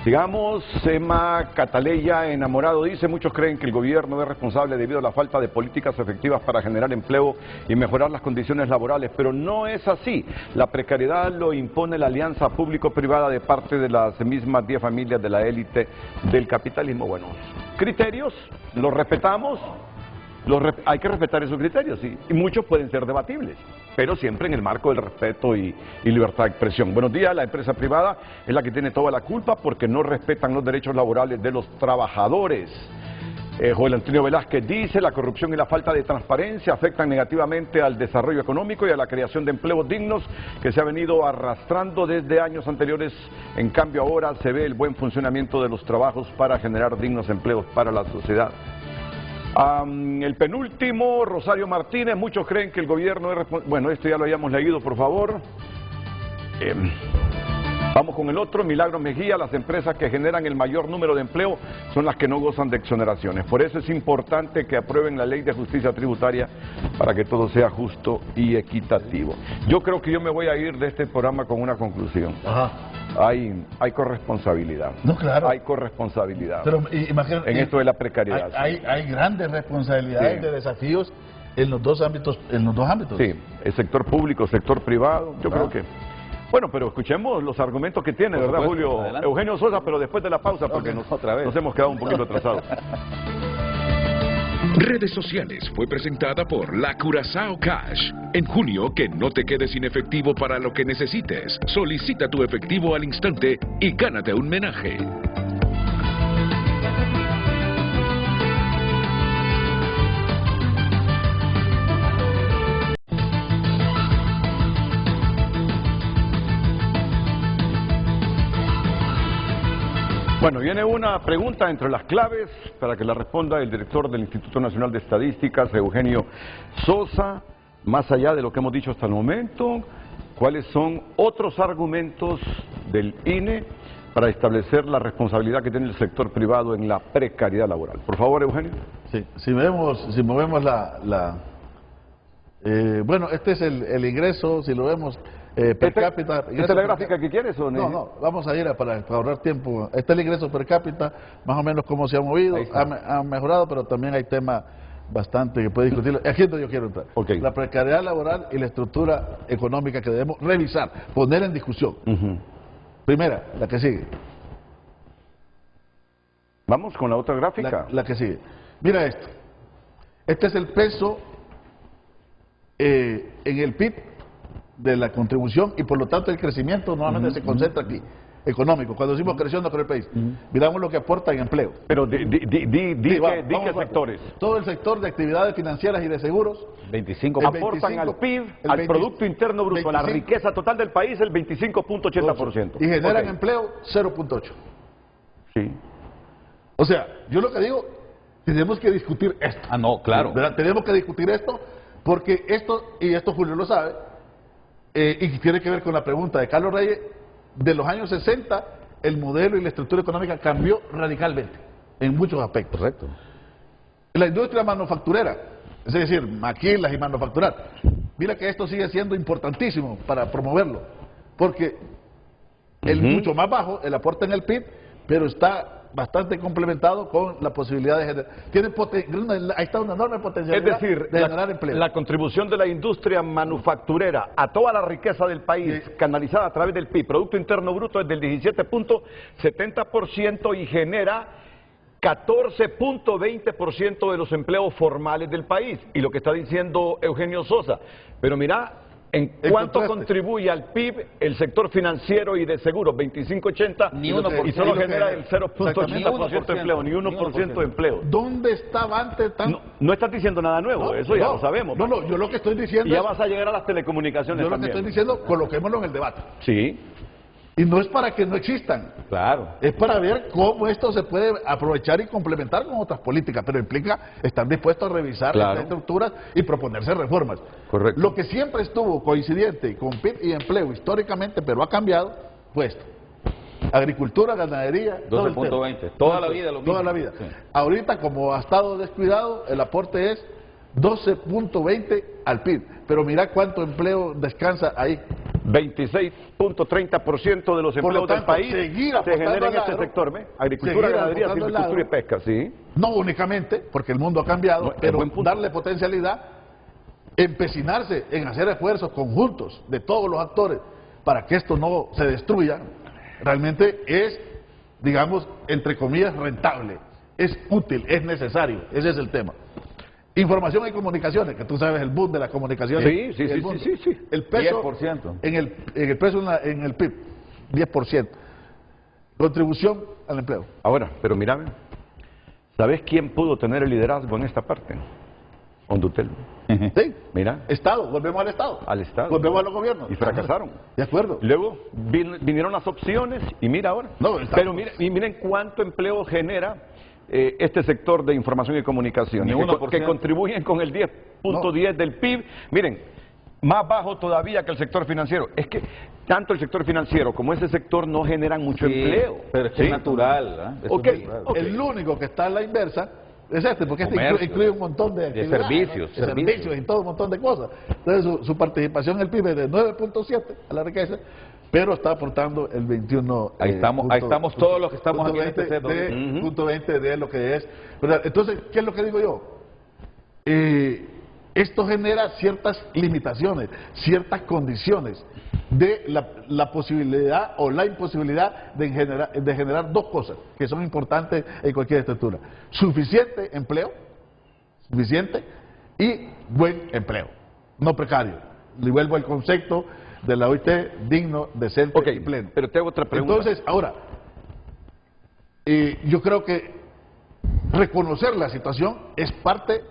Sigamos, Emma Cataleya, enamorado, dice: muchos creen que el gobierno es responsable debido a la falta de políticas efectivas para generar empleo y mejorar las condiciones laborales, pero no es así. La precariedad lo impone la alianza público-privada de parte de las mismas 10 familias de la élite del capitalismo. Bueno, criterios, los respetamos, hay que respetar esos criterios, sí, y muchos pueden ser debatibles, pero siempre en el marco del respeto y libertad de expresión. Buenos días, la empresa privada es la que tiene toda la culpa porque no respetan los derechos laborales de los trabajadores. Joel Antonio Velázquez dice: la corrupción y la falta de transparencia afectan negativamente al desarrollo económico y a la creación de empleos dignos que se ha venido arrastrando desde años anteriores. En cambio, ahora se ve el buen funcionamiento de los trabajos para generar dignos empleos para la sociedad. El penúltimo, Rosario Martínez: muchos creen que el gobierno es responsable. Bueno, esto ya lo habíamos leído, por favor. Vamos con el otro, Milagro Mejía: las empresas que generan el mayor número de empleo son las que no gozan de exoneraciones. Por eso es importante que aprueben la ley de justicia tributaria para que todo sea justo y equitativo. Yo creo que yo me voy a ir de este programa con una conclusión. Ajá. Hay corresponsabilidad. No, claro. Hay corresponsabilidad. Pero imagínate, en esto de la precariedad. Hay grandes responsabilidades, sí, de desafíos en los dos ámbitos. Sí, el sector público, sector privado. Yo creo que... Bueno, pero escuchemos los argumentos que tiene, ¿verdad, Julio? Adelante. Eugenio Sosa, pero después de la pausa, porque nos hemos quedado un poquito atrasados. Redes sociales fue presentada por La Curazao Cash. En junio, que no te quedes sin efectivo para lo que necesites. Solicita tu efectivo al instante y gánate un menaje. Bueno, viene una pregunta entre las claves para que la responda el director del Instituto Nacional de Estadísticas, Eugenio Sosa. Más allá de lo que hemos dicho hasta el momento, ¿cuáles son otros argumentos del INE para establecer la responsabilidad que tiene el sector privado en la precariedad laboral? Por favor, Eugenio. Sí, si movemos bueno, este es el ingreso, si lo vemos... per cápita. ¿Esta es la gráfica que quieres o no? No, vamos a ir para ahorrar tiempo. Este es el ingreso per cápita, más o menos cómo se ha movido, ha mejorado, pero también hay temas bastante que puede discutir. Aquí es donde yo quiero entrar. Okay. La precariedad laboral y la estructura económica que debemos revisar, poner en discusión. Primera, la que sigue. Vamos con la otra gráfica. La que sigue. Mira esto. Este es el peso en el PIB de la contribución y por lo tanto el crecimiento normalmente se concentra aquí, económico. Cuando decimos creciendo con el país, miramos lo que aporta en empleo. Pero di qué sectores. Todo el sector de actividades financieras y de seguros. 25 aportan al PIB, al Producto Interno Bruto, a la riqueza total del país, el 25.80%. Y generan empleo 0.8. Sí. O sea, yo lo que digo, tenemos que discutir esto. Ah, no, claro. ¿Verdad? Tenemos que discutir esto porque esto, y esto Julio lo sabe, y tiene que ver con la pregunta de Carlos Reyes, de los años 60 el modelo y la estructura económica cambió radicalmente en muchos aspectos. Correcto. La industria manufacturera, es decir, maquilas y manufacturar, mira que esto sigue siendo importantísimo para promoverlo, porque es mucho más bajo el aporte en el PIB, pero está bastante complementado con la posibilidad de generar. Ahí está una enorme potencialidad, es decir, de generar empleo. La contribución de la industria manufacturera a toda la riqueza del país, canalizada a través del PIB, Producto Interno Bruto, es del 17.70% y genera 14.20% de los empleos formales del país. Y lo que está diciendo Eugenio Sosa. Pero mira, ¿en cuánto contribuye al PIB el sector financiero y de seguros? 25.80 ni 1%, y solo genera el 0.80% de empleo, ni 1% de empleo. ¿Dónde estaba antes tan...? No estás diciendo nada nuevo, eso ya lo sabemos. No, yo lo que estoy diciendo y ya vas a llegar a las telecomunicaciones también. Yo lo que estoy diciendo, coloquémoslo en el debate. Sí. Y no es para que no existan. Claro. Es para ver cómo esto se puede aprovechar y complementar con otras políticas, pero implica estar dispuestos a revisar las estructuras y proponerse reformas. Correcto. Lo que siempre estuvo coincidente con PIB y empleo históricamente, pero ha cambiado, pues agricultura, ganadería, 12.20. Toda la vida lo mismo. Toda la vida. Sí. Ahorita, como ha estado descuidado, el aporte es 12.20 al PIB. Pero mira cuánto empleo descansa ahí. 26.30% de los empleos del país se generan en este sector, ¿ve? Agricultura, ganadería, silvicultura y pesca, sí. No únicamente, porque el mundo ha cambiado, pero darle potencialidad, empecinarse en hacer esfuerzos conjuntos de todos los actores para que esto no se destruya, realmente es, digamos, entre comillas, rentable, es útil, es necesario, ese es el tema. Información y comunicaciones, que tú sabes el boom de las comunicaciones. Sí. El peso 10%. en el peso en el PIB, 10%. Contribución al empleo. Ahora, pero mírame, ¿sabes quién pudo tener el liderazgo en esta parte? Hondutel. Sí. Mira. Estado, volvemos al Estado. Al Estado. Volvemos a los gobiernos. Y fracasaron. De acuerdo. Luego vinieron las opciones y mira ahora. No, pero miren cuánto empleo genera este sector de información y comunicaciones, que contribuyen con el 10.10 del PIB. Miren, más bajo todavía que el sector financiero. Es que tanto el sector financiero como ese sector no generan mucho empleo. Pero es que es natural. ¿Eh? Okay. El único que está a la inversa es este, porque este incluye un montón de servicios, ¿no? servicios y todo un montón de cosas. Entonces su participación en el PIB es de 9.7 a la riqueza, pero está aportando el 21. Ahí estamos todos los que estamos aquí en este set. Punto 20 de lo que es. Entonces, ¿qué es lo que digo yo? Esto genera ciertas limitaciones, ciertas condiciones de la posibilidad o la imposibilidad de generar dos cosas que son importantes en cualquier estructura: suficiente empleo, suficiente y buen empleo, no precario. Le vuelvo al concepto de la OIT: digno, decente y pleno. Pero te hago otra pregunta. Entonces, ahora, yo creo que reconocer la situación es parte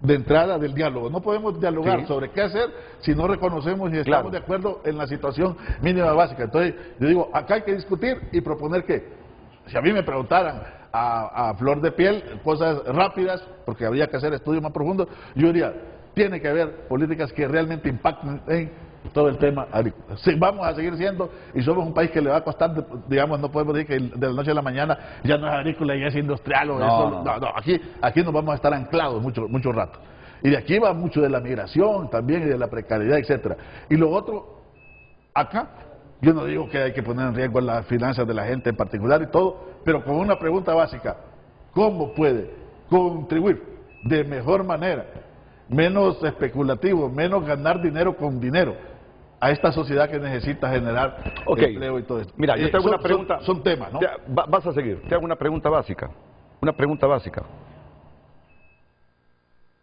de entrada del diálogo. No podemos dialogar sobre qué hacer si no reconocemos y estamos de acuerdo en la situación mínima básica. Entonces, yo digo, acá hay que discutir y proponer que, si a mí me preguntaran a flor de piel cosas rápidas, porque habría que hacer estudios más profundos, yo diría, tiene que haber políticas que realmente impacten en todo el tema agrícola. Sí, vamos a seguir siendo, y somos un país que le va a costar, digamos, no podemos decir que de la noche a la mañana ya no es agrícola, ya es industrial, o no, aquí nos vamos a estar anclados mucho rato. Y de aquí va mucho de la migración también, y de la precariedad, etcétera. Y lo otro, acá, yo no digo que hay que poner en riesgo las finanzas de la gente en particular y todo, pero con una pregunta básica: ¿cómo puede contribuir de mejor manera, menos especulativo, menos ganar dinero con dinero, a esta sociedad que necesita generar empleo y todo esto? Mira, yo te hago una pregunta. Son temas, ¿no? Vas a seguir. Te hago una pregunta básica. Una pregunta básica.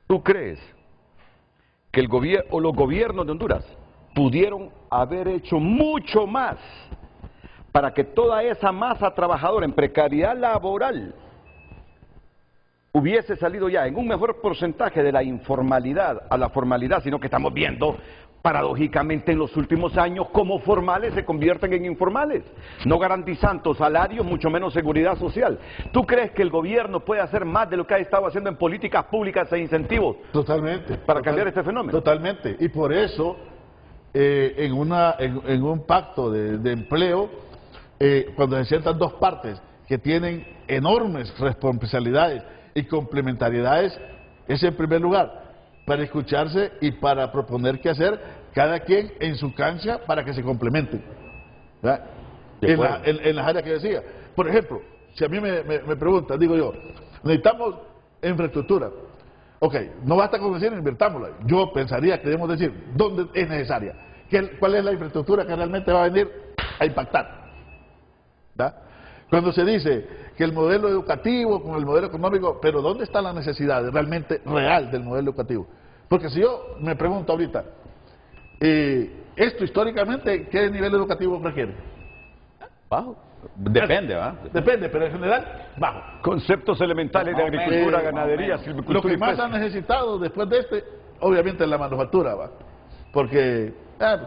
¿Tú crees que el gobierno o los gobiernos de Honduras pudieron haber hecho mucho más para que toda esa masa trabajadora en precariedad laboral hubiese salido ya en un mejor porcentaje de la informalidad a la formalidad, sino que estamos viendo paradójicamente en los últimos años cómo formales se convierten en informales, no garantizando salarios, mucho menos seguridad social? ¿Tú crees que el gobierno puede hacer más de lo que ha estado haciendo en políticas públicas e incentivos? Totalmente. Para cambiar este fenómeno. Totalmente. Y por eso, en un pacto de empleo, cuando se sientan dos partes que tienen enormes responsabilidades y complementariedades, es en primer lugar para escucharse y para proponer qué hacer, cada quien en su cancha, para que se complementen, en las áreas que decía. Por ejemplo, si a mí me preguntan, digo yo, necesitamos infraestructura. Ok, no basta con decir invirtámosla. Yo pensaría que debemos decir dónde es necesaria, cuál es la infraestructura que realmente va a venir a impactar. Cuando se dice que el modelo educativo con el modelo económico, pero ¿dónde está la necesidad realmente real del modelo educativo? Porque si yo me pregunto ahorita, esto históricamente, ¿qué nivel educativo requiere? Bajo. Depende, ¿va? Depende, pero en general, bajo. Conceptos elementales de agricultura, ganadería, silvicultura. Lo que más han necesitado después de obviamente es la manufactura, ¿va? Porque,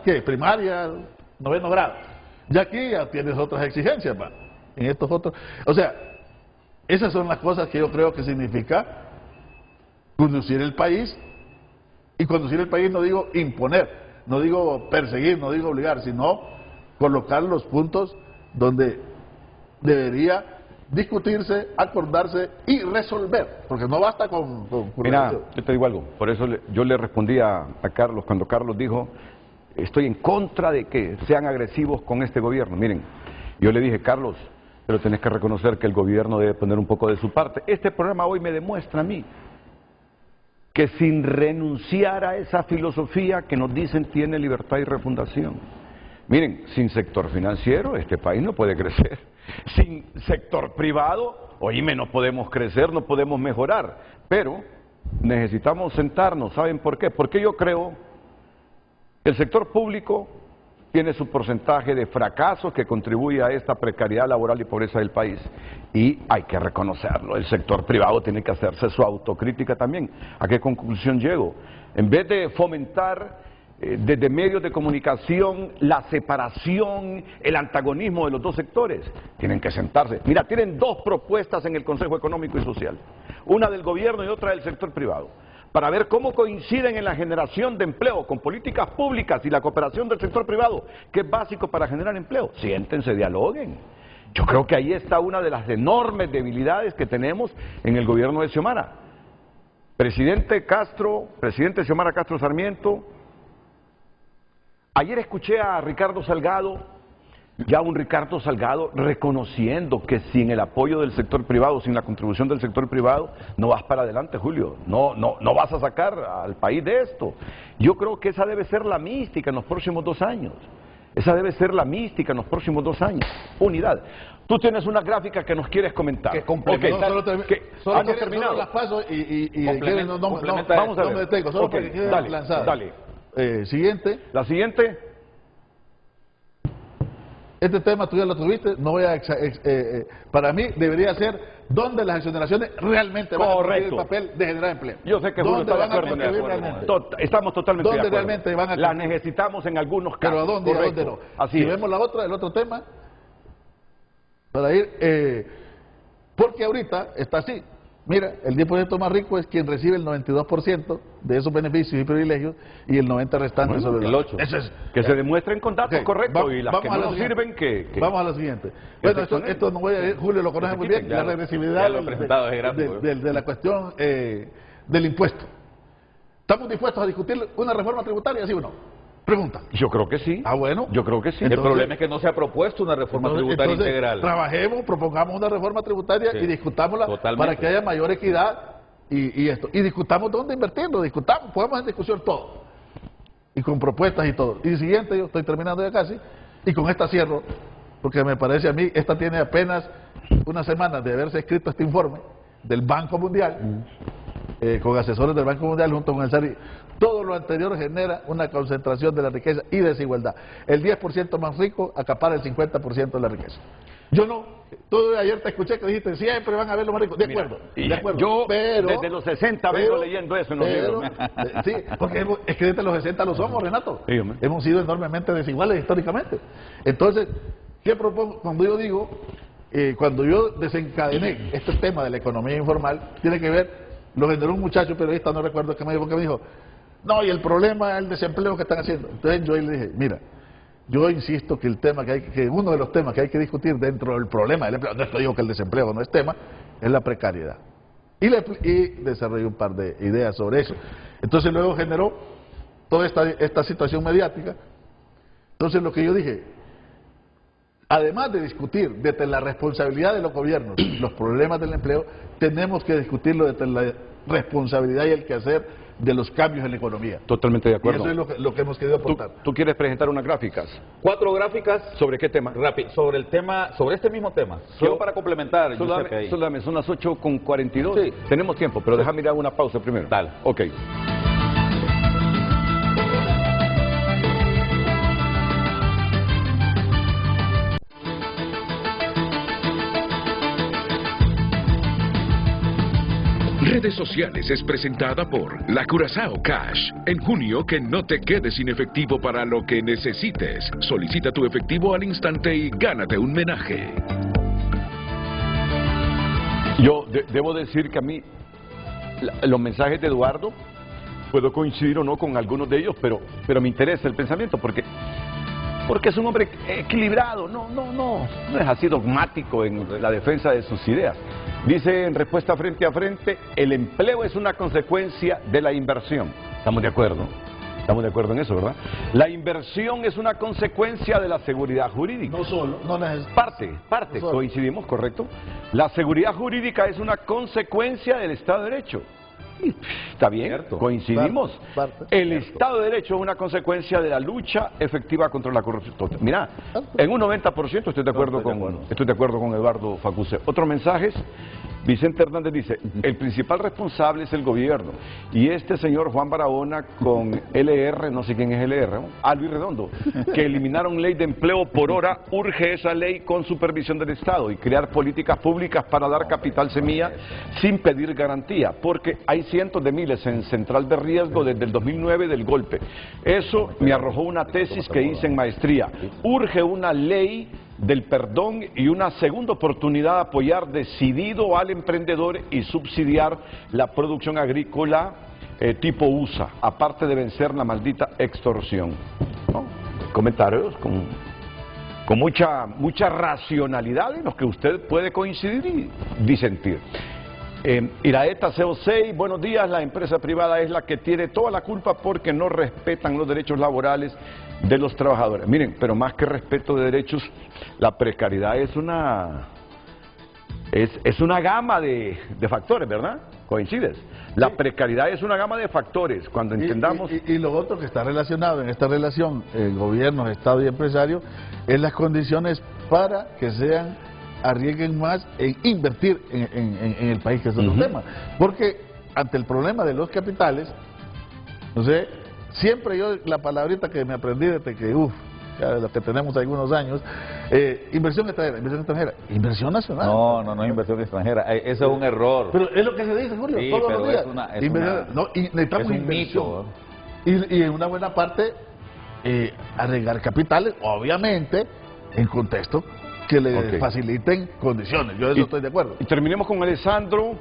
¿qué? Primaria, 9º grado. Ya aquí ya tienes otras exigencias, ¿va? En estos otros, o sea, esas son las cosas que yo creo que significa conducir el país. Y conducir el país no digo imponer, no digo perseguir, no digo obligar, sino colocar los puntos donde debería discutirse, acordarse y resolver, porque no basta con Mira, yo te digo algo, por eso yo le respondí a Carlos cuando Carlos dijo estoy en contra de que sean agresivos con este gobierno. Miren, yo le dije, Carlos, pero tenés que reconocer que el gobierno debe poner un poco de su parte. Este programa hoy me demuestra a mí que sin renunciar a esa filosofía que nos dicen tiene libertad y refundación. Miren, sin sector financiero este país no puede crecer. Sin sector privado, oíme, no podemos crecer, no podemos mejorar. Pero necesitamos sentarnos, ¿saben por qué? Porque yo creo que el sector público tiene su porcentaje de fracasos que contribuye a esta precariedad laboral y pobreza del país. Y hay que reconocerlo, el sector privado tiene que hacerse su autocrítica también. ¿A qué conclusión llego? En vez de fomentar desde medios de comunicación la separación, el antagonismo de los dos sectores, tienen que sentarse. Mira, tienen dos propuestas en el Consejo Económico y Social, una del gobierno y otra del sector privado, para ver cómo coinciden en la generación de empleo con políticas públicas y la cooperación del sector privado, que es básico para generar empleo. Siéntense, dialoguen. Yo creo que ahí está una de las enormes debilidades que tenemos en el gobierno de Xiomara. Presidente Xiomara Castro Sarmiento, ayer escuché a Ricardo Salgado, ya un Ricardo Salgado reconociendo que sin el apoyo del sector privado, sin la contribución del sector privado, no vas para adelante, Julio, no vas a sacar al país de esto. Yo creo que esa debe ser la mística en los próximos 2 años, esa debe ser la mística en los próximos 2 años, unidad. Tú tienes una gráfica que nos quieres comentar. Que complementar. Solo terminado. Las paso y vamos a ver. No me detengo, solo para que quede lanzada. Dale. Siguiente. La siguiente. Este tema tú ya lo tuviste, no voy a para mí debería ser dónde las exoneraciones realmente van a cumplir el papel de generar empleo. Yo sé que Julio está de acuerdo. Estamos totalmente de acuerdo. ¿Dónde realmente van a la necesitamos en algunos casos. Pero ¿a dónde y a dónde no? Así si vemos el otro tema, para ir, porque ahorita está así. Mira, el 10% más rico es quien recibe el 92% de esos beneficios y privilegios y el 90% restante sobre el 8%. Eso es, que se demuestren con datos correctos y las que no nos sirven que... Vamos a la siguiente. Bueno, esto no voy a ir, Julio lo conoce muy bien, la regresividad de la cuestión del impuesto. ¿Estamos dispuestos a discutir una reforma tributaria, sí o no? Pregunta. Yo creo que sí. Ah, bueno. Yo creo que sí. El problema es que no se ha propuesto una reforma tributaria integral. Trabajemos, propongamos una reforma tributaria y discutámosla para que haya mayor equidad y esto. Y discutamos dónde invertirlo, discutamos, ponemos en discusión todo. Y con propuestas y todo. Y siguiente, yo estoy terminando ya casi, y con esta cierro, porque me parece a mí, esta tiene apenas unas semanas de haberse escrito este informe del Banco Mundial, con asesores del Banco Mundial junto con el SARI. Todo lo anterior genera una concentración de la riqueza y desigualdad. El 10% más rico acapara el 50% de la riqueza. Yo no, tú ayer te escuché que dijiste, siempre van a ver los más ricos. De acuerdo, de acuerdo. Yo desde los 60 vengo leyendo eso en los libros. Sí, porque es que desde los 60 lo somos, Renato. Hemos sido enormemente desiguales históricamente. Entonces, ¿qué propongo? Cuando yo digo, cuando yo desencadené este tema de la economía informal, tiene que ver, lo generó un muchacho periodista, no recuerdo qué me dijo, porque me dijo, no, y el problema es el desempleo que están haciendo. Entonces yo le dije, mira, yo insisto que el tema que uno de los temas que hay que discutir dentro del problema del empleo, no estoy digo que el desempleo no es tema, es la precariedad. Y desarrollé un par de ideas sobre eso. Entonces luego generó toda esta situación mediática. Entonces lo que yo dije, además de discutir desde la responsabilidad de los gobiernos los problemas del empleo, tenemos que discutirlo desde la responsabilidad y el quehacer de los cambios en la economía. Totalmente de acuerdo. Y eso es lo que hemos querido aportar. ¿Tú quieres presentar unas gráficas? 4 gráficas. ¿Sobre qué tema? Sobre el tema, sobre este mismo tema. Solo para complementar. Son las 8:42. Sí. Tenemos tiempo, pero déjame ir a una pausa primero. Dale. Ok. Redes Sociales es presentada por La Curazao Cash. En junio, que no te quedes sin efectivo para lo que necesites. Solicita tu efectivo al instante y gánate un menaje. Yo debo decir que a mí los mensajes de Eduardo, puedo coincidir o no con algunos de ellos, pero me interesa el pensamiento porque es un hombre equilibrado, no es así dogmático en la defensa de sus ideas. Dice en respuesta frente a frente, el empleo es una consecuencia de la inversión. ¿Estamos de acuerdo? Estamos de acuerdo en eso, ¿verdad? La inversión es una consecuencia de la seguridad jurídica. No solo, no necesariamente. Parte, coincidimos, ¿correcto? La seguridad jurídica es una consecuencia del Estado de Derecho. Está bien, cierto. Coincidimos. El Estado de Derecho es una consecuencia de la lucha efectiva contra la corrupción. Mira, en un 90% estoy de acuerdo con Eduardo Facuse. Otros mensajes. Vicente Hernández dice, el principal responsable es el gobierno. Y este señor Juan Barahona con LR, no sé quién es LR, ¿no? Luis Redondo, que eliminaron ley de empleo por hora, urge esa ley con supervisión del Estado y crear políticas públicas para dar capital semilla sin pedir garantía, porque hay cientos de miles en central de riesgo desde el 2009 del golpe. Eso me arrojó una tesis que hice en maestría. Urge una ley del perdón y una segunda oportunidad de apoyar decidido al emprendedor y subsidiar la producción agrícola tipo USA, aparte de vencer la maldita extorsión. ¿No? Comentarios con mucha racionalidad en los que usted puede coincidir y disentir. Iraeta CO6, buenos días, la empresa privada es la que tiene toda la culpa porque no respetan los derechos laborales de los trabajadores. Miren, pero más que respeto de derechos, la precariedad es una gama de factores, ¿verdad? ¿Coincides? La precariedad es una gama de factores, cuando entendamos... Y lo otro que está relacionado en esta relación, el gobierno, Estado y empresario, es las condiciones para que arriesguen más en invertir en el país, que es otro tema. Porque ante el problema de los capitales, no sé, siempre yo la palabrita que me aprendí desde que, ya de los que tenemos algunos años, inversión extranjera, inversión nacional. No, inversión extranjera, eso es un error. Pero es lo que se dice, Julio, sí, todos los días. Necesitamos inversión. Y en una buena parte, arriesgar capitales, obviamente, en contexto que le faciliten condiciones. Yo estoy de acuerdo. Y terminemos con Alessandro.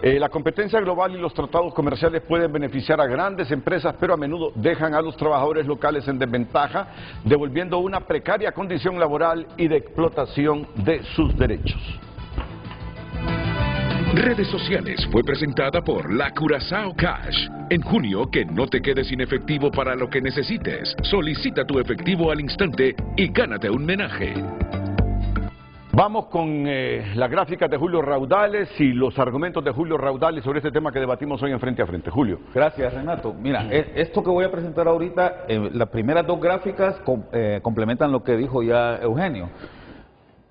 La competencia global y los tratados comerciales pueden beneficiar a grandes empresas, pero a menudo dejan a los trabajadores locales en desventaja, devolviendo una precaria condición laboral y de explotación de sus derechos. Redes Sociales fue presentada por La Curazao Cash. En junio, que no te quedes sin efectivo para lo que necesites. Solicita tu efectivo al instante y gánate un menaje. Vamos con las gráficas de Julio Raudales y los argumentos de Julio Raudales sobre este tema que debatimos hoy en Frente a Frente. Julio. Gracias, Renato. Mira, esto que voy a presentar ahorita, las primeras dos gráficas complementan lo que dijo ya Eugenio.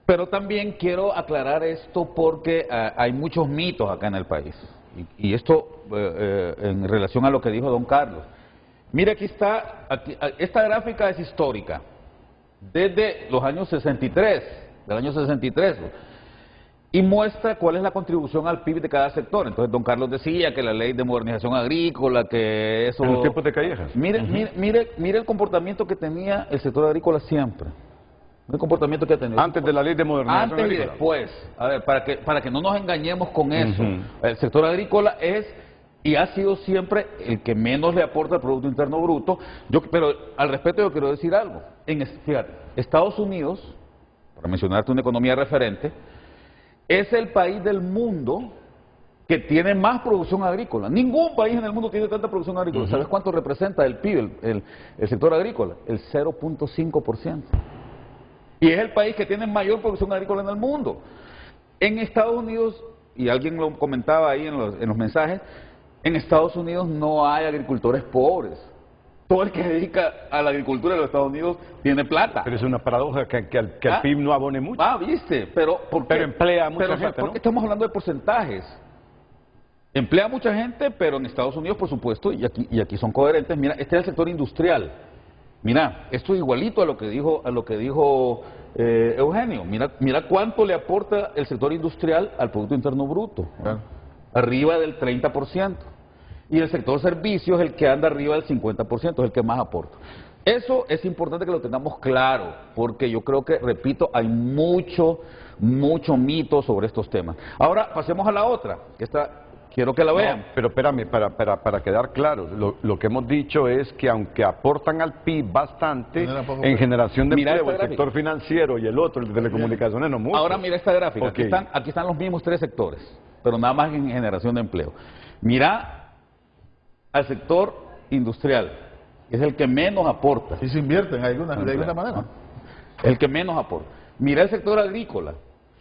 Pero también quiero aclarar esto porque hay muchos mitos acá en el país. Y esto en relación a lo que dijo don Carlos. Mira, aquí está, esta gráfica es histórica, desde los años 63. Del año 63, y muestra cuál es la contribución al PIB de cada sector. Entonces don Carlos decía que la ley de modernización agrícola, que eso... En los tiempos de Callejas. Mire el comportamiento que tenía el sector agrícola siempre. El comportamiento que ha tenido. Antes de la ley de modernización agrícola. Antes y después. A ver, para que no nos engañemos con eso. El sector agrícola es... y ha sido siempre el que menos le aporta al Producto Interno Bruto. Pero al respecto yo quiero decir algo. Fíjate, Estados Unidos, para mencionarte una economía referente, es el país del mundo que tiene más producción agrícola. Ningún país en el mundo tiene tanta producción agrícola. ¿Sabes cuánto representa el PIB, el sector agrícola? El 0.5%. Y es el país que tiene mayor producción agrícola en el mundo. En Estados Unidos, y alguien lo comentaba ahí en los mensajes, en Estados Unidos no hay agricultores pobres. Todo el que se dedica a la agricultura de los Estados Unidos tiene plata. Pero es una paradoja que al PIB no abone mucho. Viste, pero emplea a mucha gente, ¿no? Porque estamos hablando de porcentajes. Emplea a mucha gente, pero en Estados Unidos, por supuesto, y aquí son coherentes. Mira, este es el sector industrial. Mira, esto es igualito a lo que dijo Eugenio. Mira cuánto le aporta el sector industrial al Producto Interno Bruto. Claro. Arriba del 30%. Y el sector servicios es el que anda arriba del 50%, es el que más aporta. Eso es importante que lo tengamos claro, porque yo creo que, repito, hay mucho mito sobre estos temas. Ahora, pasemos a la otra, que quiero que la vean. No, pero espérame, para quedar claros, lo que hemos dicho es que aunque aportan al PIB bastante, en generación de empleo, el sector financiero y el otro, el de telecomunicaciones, no mucho. Ahora mira esta gráfica, aquí están los mismos tres sectores, pero nada más en generación de empleo. Mira al sector industrial Es el que menos aporta. Y se invierte de alguna manera. El que menos aporta. Mira el sector agrícola,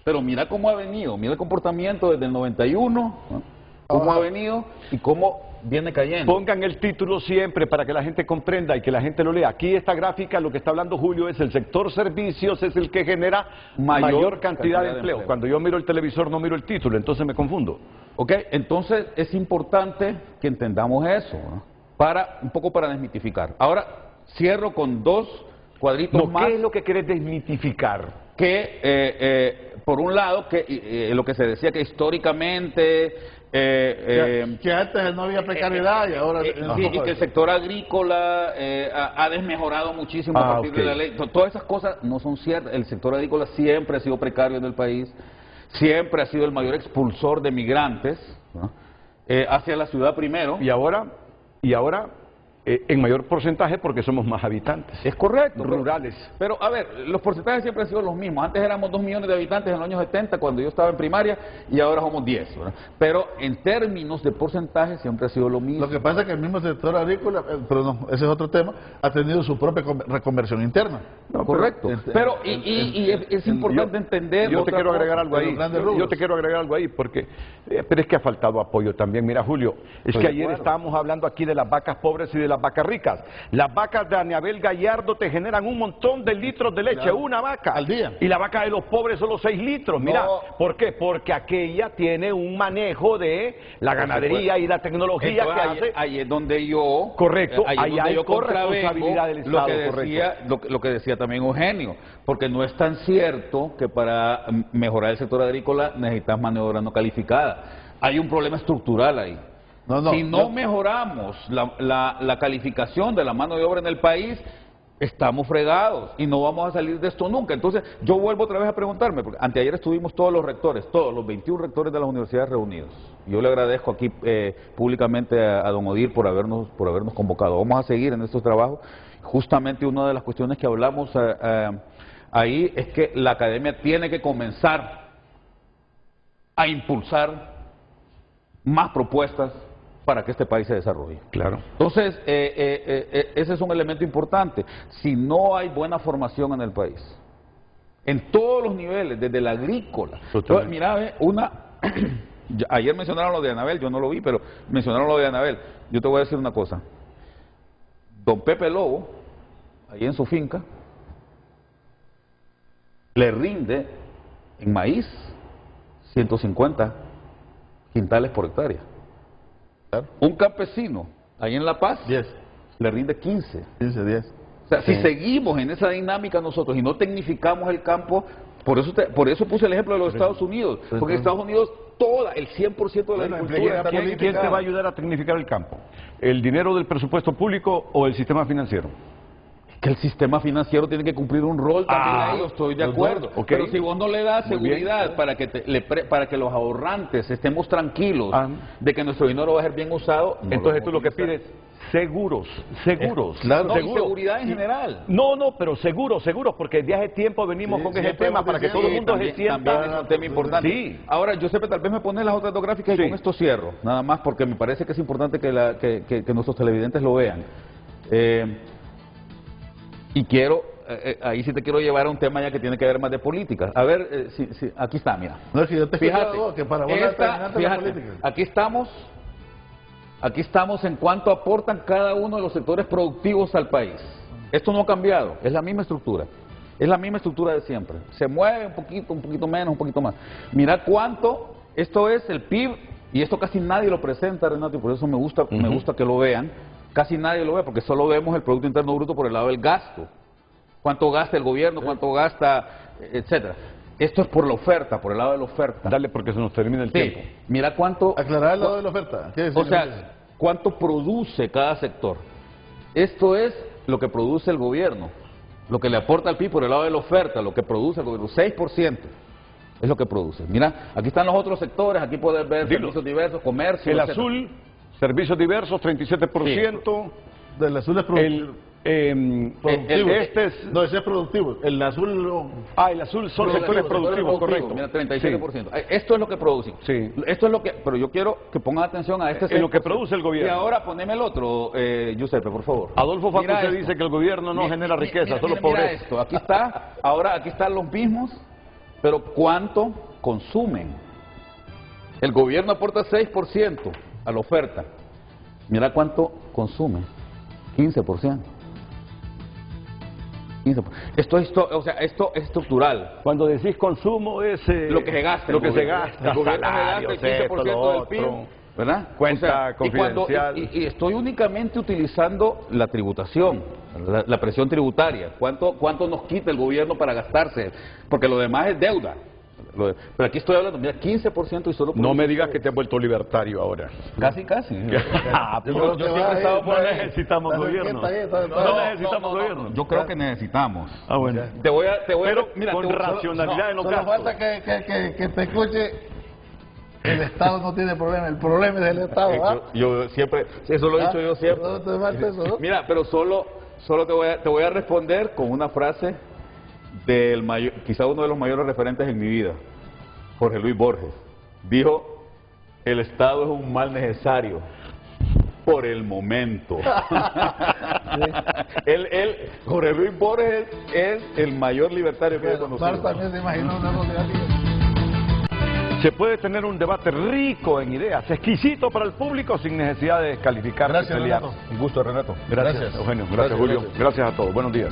pero mira cómo ha venido, mira el comportamiento desde el 91, ¿no? Cómo ha venido y cómo viene cayendo. Pongan el título siempre para que la gente comprenda y que la gente lo lea. Aquí esta gráfica, lo que está hablando Julio, es el sector servicios, es el que genera mayor cantidad de empleo. Cuando yo miro el televisor no miro el título, entonces me confundo. Ok, entonces es importante que entendamos eso, ¿no? Un poco para desmitificar. Ahora cierro con dos cuadritos más. ¿Qué es lo que querés desmitificar? Que, por un lado, lo que se decía que históricamente... que antes no había precariedad y ahora... sí, y que el sector agrícola ha desmejorado muchísimo a partir de la ley. Todas esas cosas no son ciertas. El sector agrícola siempre ha sido precario en el país, siempre ha sido el mayor expulsor de migrantes, ¿no? Hacia la ciudad primero. Y ahora en mayor porcentaje porque somos más habitantes. Es correcto. Rurales. Pero, a ver, los porcentajes siempre han sido los mismos. Antes éramos 2 millones de habitantes en los años 70, cuando yo estaba en primaria, y ahora somos 10, ¿verdad? Pero en términos de porcentaje siempre ha sido lo mismo. Lo que pasa es que el mismo sector agrícola, pero no, ese es otro tema, ha tenido su propia reconversión interna. No, correcto. Pero es importante entender... Yo te quiero agregar algo ahí. Yo te quiero agregar algo ahí, porque... pero es que ha faltado apoyo también. Mira, Julio, es que ayer estábamos hablando aquí de las vacas pobres y de las vacas ricas. Las vacas de Anabel Gallardo te generan un montón de litros de leche, una vaca. Al día. Y la vaca de los pobres solo 6 litros. Mira, ¿por qué? Porque aquella tiene un manejo de la ganadería y la tecnología. Entonces, que hace. Ahí es donde yo... Correcto, ahí hay corresponsabilidad del Estado. lo que decía también Eugenio, porque no es tan cierto que para mejorar el sector agrícola necesitas mano de obra no calificada. Hay un problema estructural ahí. Si no mejoramos la calificación de la mano de obra en el país, estamos fregados y no vamos a salir de esto nunca. Entonces, yo vuelvo otra vez a preguntarme, porque anteayer estuvimos todos los rectores, todos los 21 rectores de las universidades reunidos. Yo le agradezco aquí públicamente a don Odir por habernos convocado. Vamos a seguir en estos trabajos. Justamente una de las cuestiones que hablamos ahí es que la academia tiene que comenzar a impulsar más propuestas para que este país se desarrolle. Claro. Entonces, ese es un elemento importante. Si no hay buena formación en el país, en todos los niveles, desde la agrícola. Entonces, mira, ayer mencionaron lo de Anabel, yo no lo vi, pero mencionaron lo de Anabel. Yo te voy a decir una cosa. Don Pepe Lobo, ahí en su finca, le rinde en maíz 150 quintales por hectárea. Claro. Un campesino, ahí en La Paz, 10. Le rinde 15. 15, 10. O sea, si seguimos en esa dinámica nosotros y no tecnificamos el campo, por eso puse el ejemplo de los Estados Unidos, porque en Estados Unidos el 100% de la agricultura... ¿Quién te va a ayudar a tecnificar el campo? ¿El dinero del presupuesto público o el sistema financiero? Que el sistema financiero tiene que cumplir un rol también ahí, yo estoy de acuerdo. Pero si vos no le das seguridad para que los ahorrantes estemos tranquilos de que nuestro dinero va a ser bien usado, entonces tú lo que pides, seguros. Claro, no, seguridad en general. No, pero seguros, porque desde hace tiempo venimos con ese tema para que todo el mundo se sienta. También es un tema importante. Sí. Ahora, Giuseppe, tal vez me pones las otras dos gráficas y con esto cierro, nada más porque me parece que es importante que nuestros televidentes lo vean. Y quiero, ahí sí te quiero llevar a un tema ya que tiene que ver más de política. A ver, aquí está, mira. No, es que yo te fíjate, que para la política. Aquí estamos en cuánto aportan cada uno de los sectores productivos al país. Esto no ha cambiado, es la misma estructura. Es la misma estructura de siempre. Se mueve un poquito menos, un poquito más. Mira cuánto, esto es el PIB, y esto casi nadie lo presenta, Renato, y por eso me gusta que lo vean. Casi nadie lo ve porque solo vemos el Producto Interno Bruto por el lado del gasto. Cuánto gasta el gobierno, cuánto gasta, etcétera. Esto es por la oferta, por el lado de la oferta. Dale porque se nos termina el tiempo. Mira cuánto... Aclarar el lado de la oferta. O sea, cuánto produce cada sector. Esto es lo que produce el gobierno. Lo que le aporta al PIB por el lado de la oferta, lo que produce el gobierno. 6% es lo que produce. Mira, aquí están los otros sectores, aquí puedes ver servicios diversos, comercio, el etcétera. Azul... Servicios diversos, 37%. Del azul es Este es... No, ese es productivo. El azul... el azul son sectores productivos, correcto. Mira, 37%. Sí. Esto es lo que producen. Sí. Esto es lo que... Pero yo quiero que pongan atención a este sector. En lo que produce el gobierno. Y ahora poneme el otro, Giuseppe, por favor. Adolfo Facuse dice que el gobierno no genera riqueza, solo pobreza. Mira esto, aquí está, ahora aquí están los mismos, pero ¿cuánto consumen? El gobierno aporta 6% a la oferta. Mira cuánto consume, 15%. 15%. Esto es estructural. Cuando decís consumo es lo que se gasta. Lo que se gasta. El gobierno se gasta el 15% del PIB, ¿verdad? Cuenta confidencial. Y estoy únicamente utilizando la tributación, la presión tributaria. ¿Cuánto nos quita el gobierno para gastarse? Porque lo demás es deuda. Pero aquí estoy hablando, mira, 15% y solo... No me digas que te has vuelto libertario ahora. Casi. Yo siempre he estado por ahí. Necesitamos gobierno. No necesitamos gobierno. Yo creo que necesitamos. Bueno. Pero mira, con racionalidad en los gastos. Falta que te escuche. El Estado no tiene problema, el problema es del Estado. ¿Ah? Yo siempre, eso lo he dicho yo siempre. No te falta eso, ¿no? Mira, pero solo te voy a responder con una frase del quizá uno de los mayores referentes en mi vida, Jorge Luis Borges. Dijo: el Estado es un mal necesario por el momento. Jorge Luis Borges es el mayor libertario que he conocido. También se imaginó una sociedad. Se puede tener un debate rico en ideas, exquisito para el público, sin necesidad de descalificar. Gracias, Renato. Un gusto, Renato. Gracias, Eugenio. Gracias, Julio. Gracias a todos. Buenos días.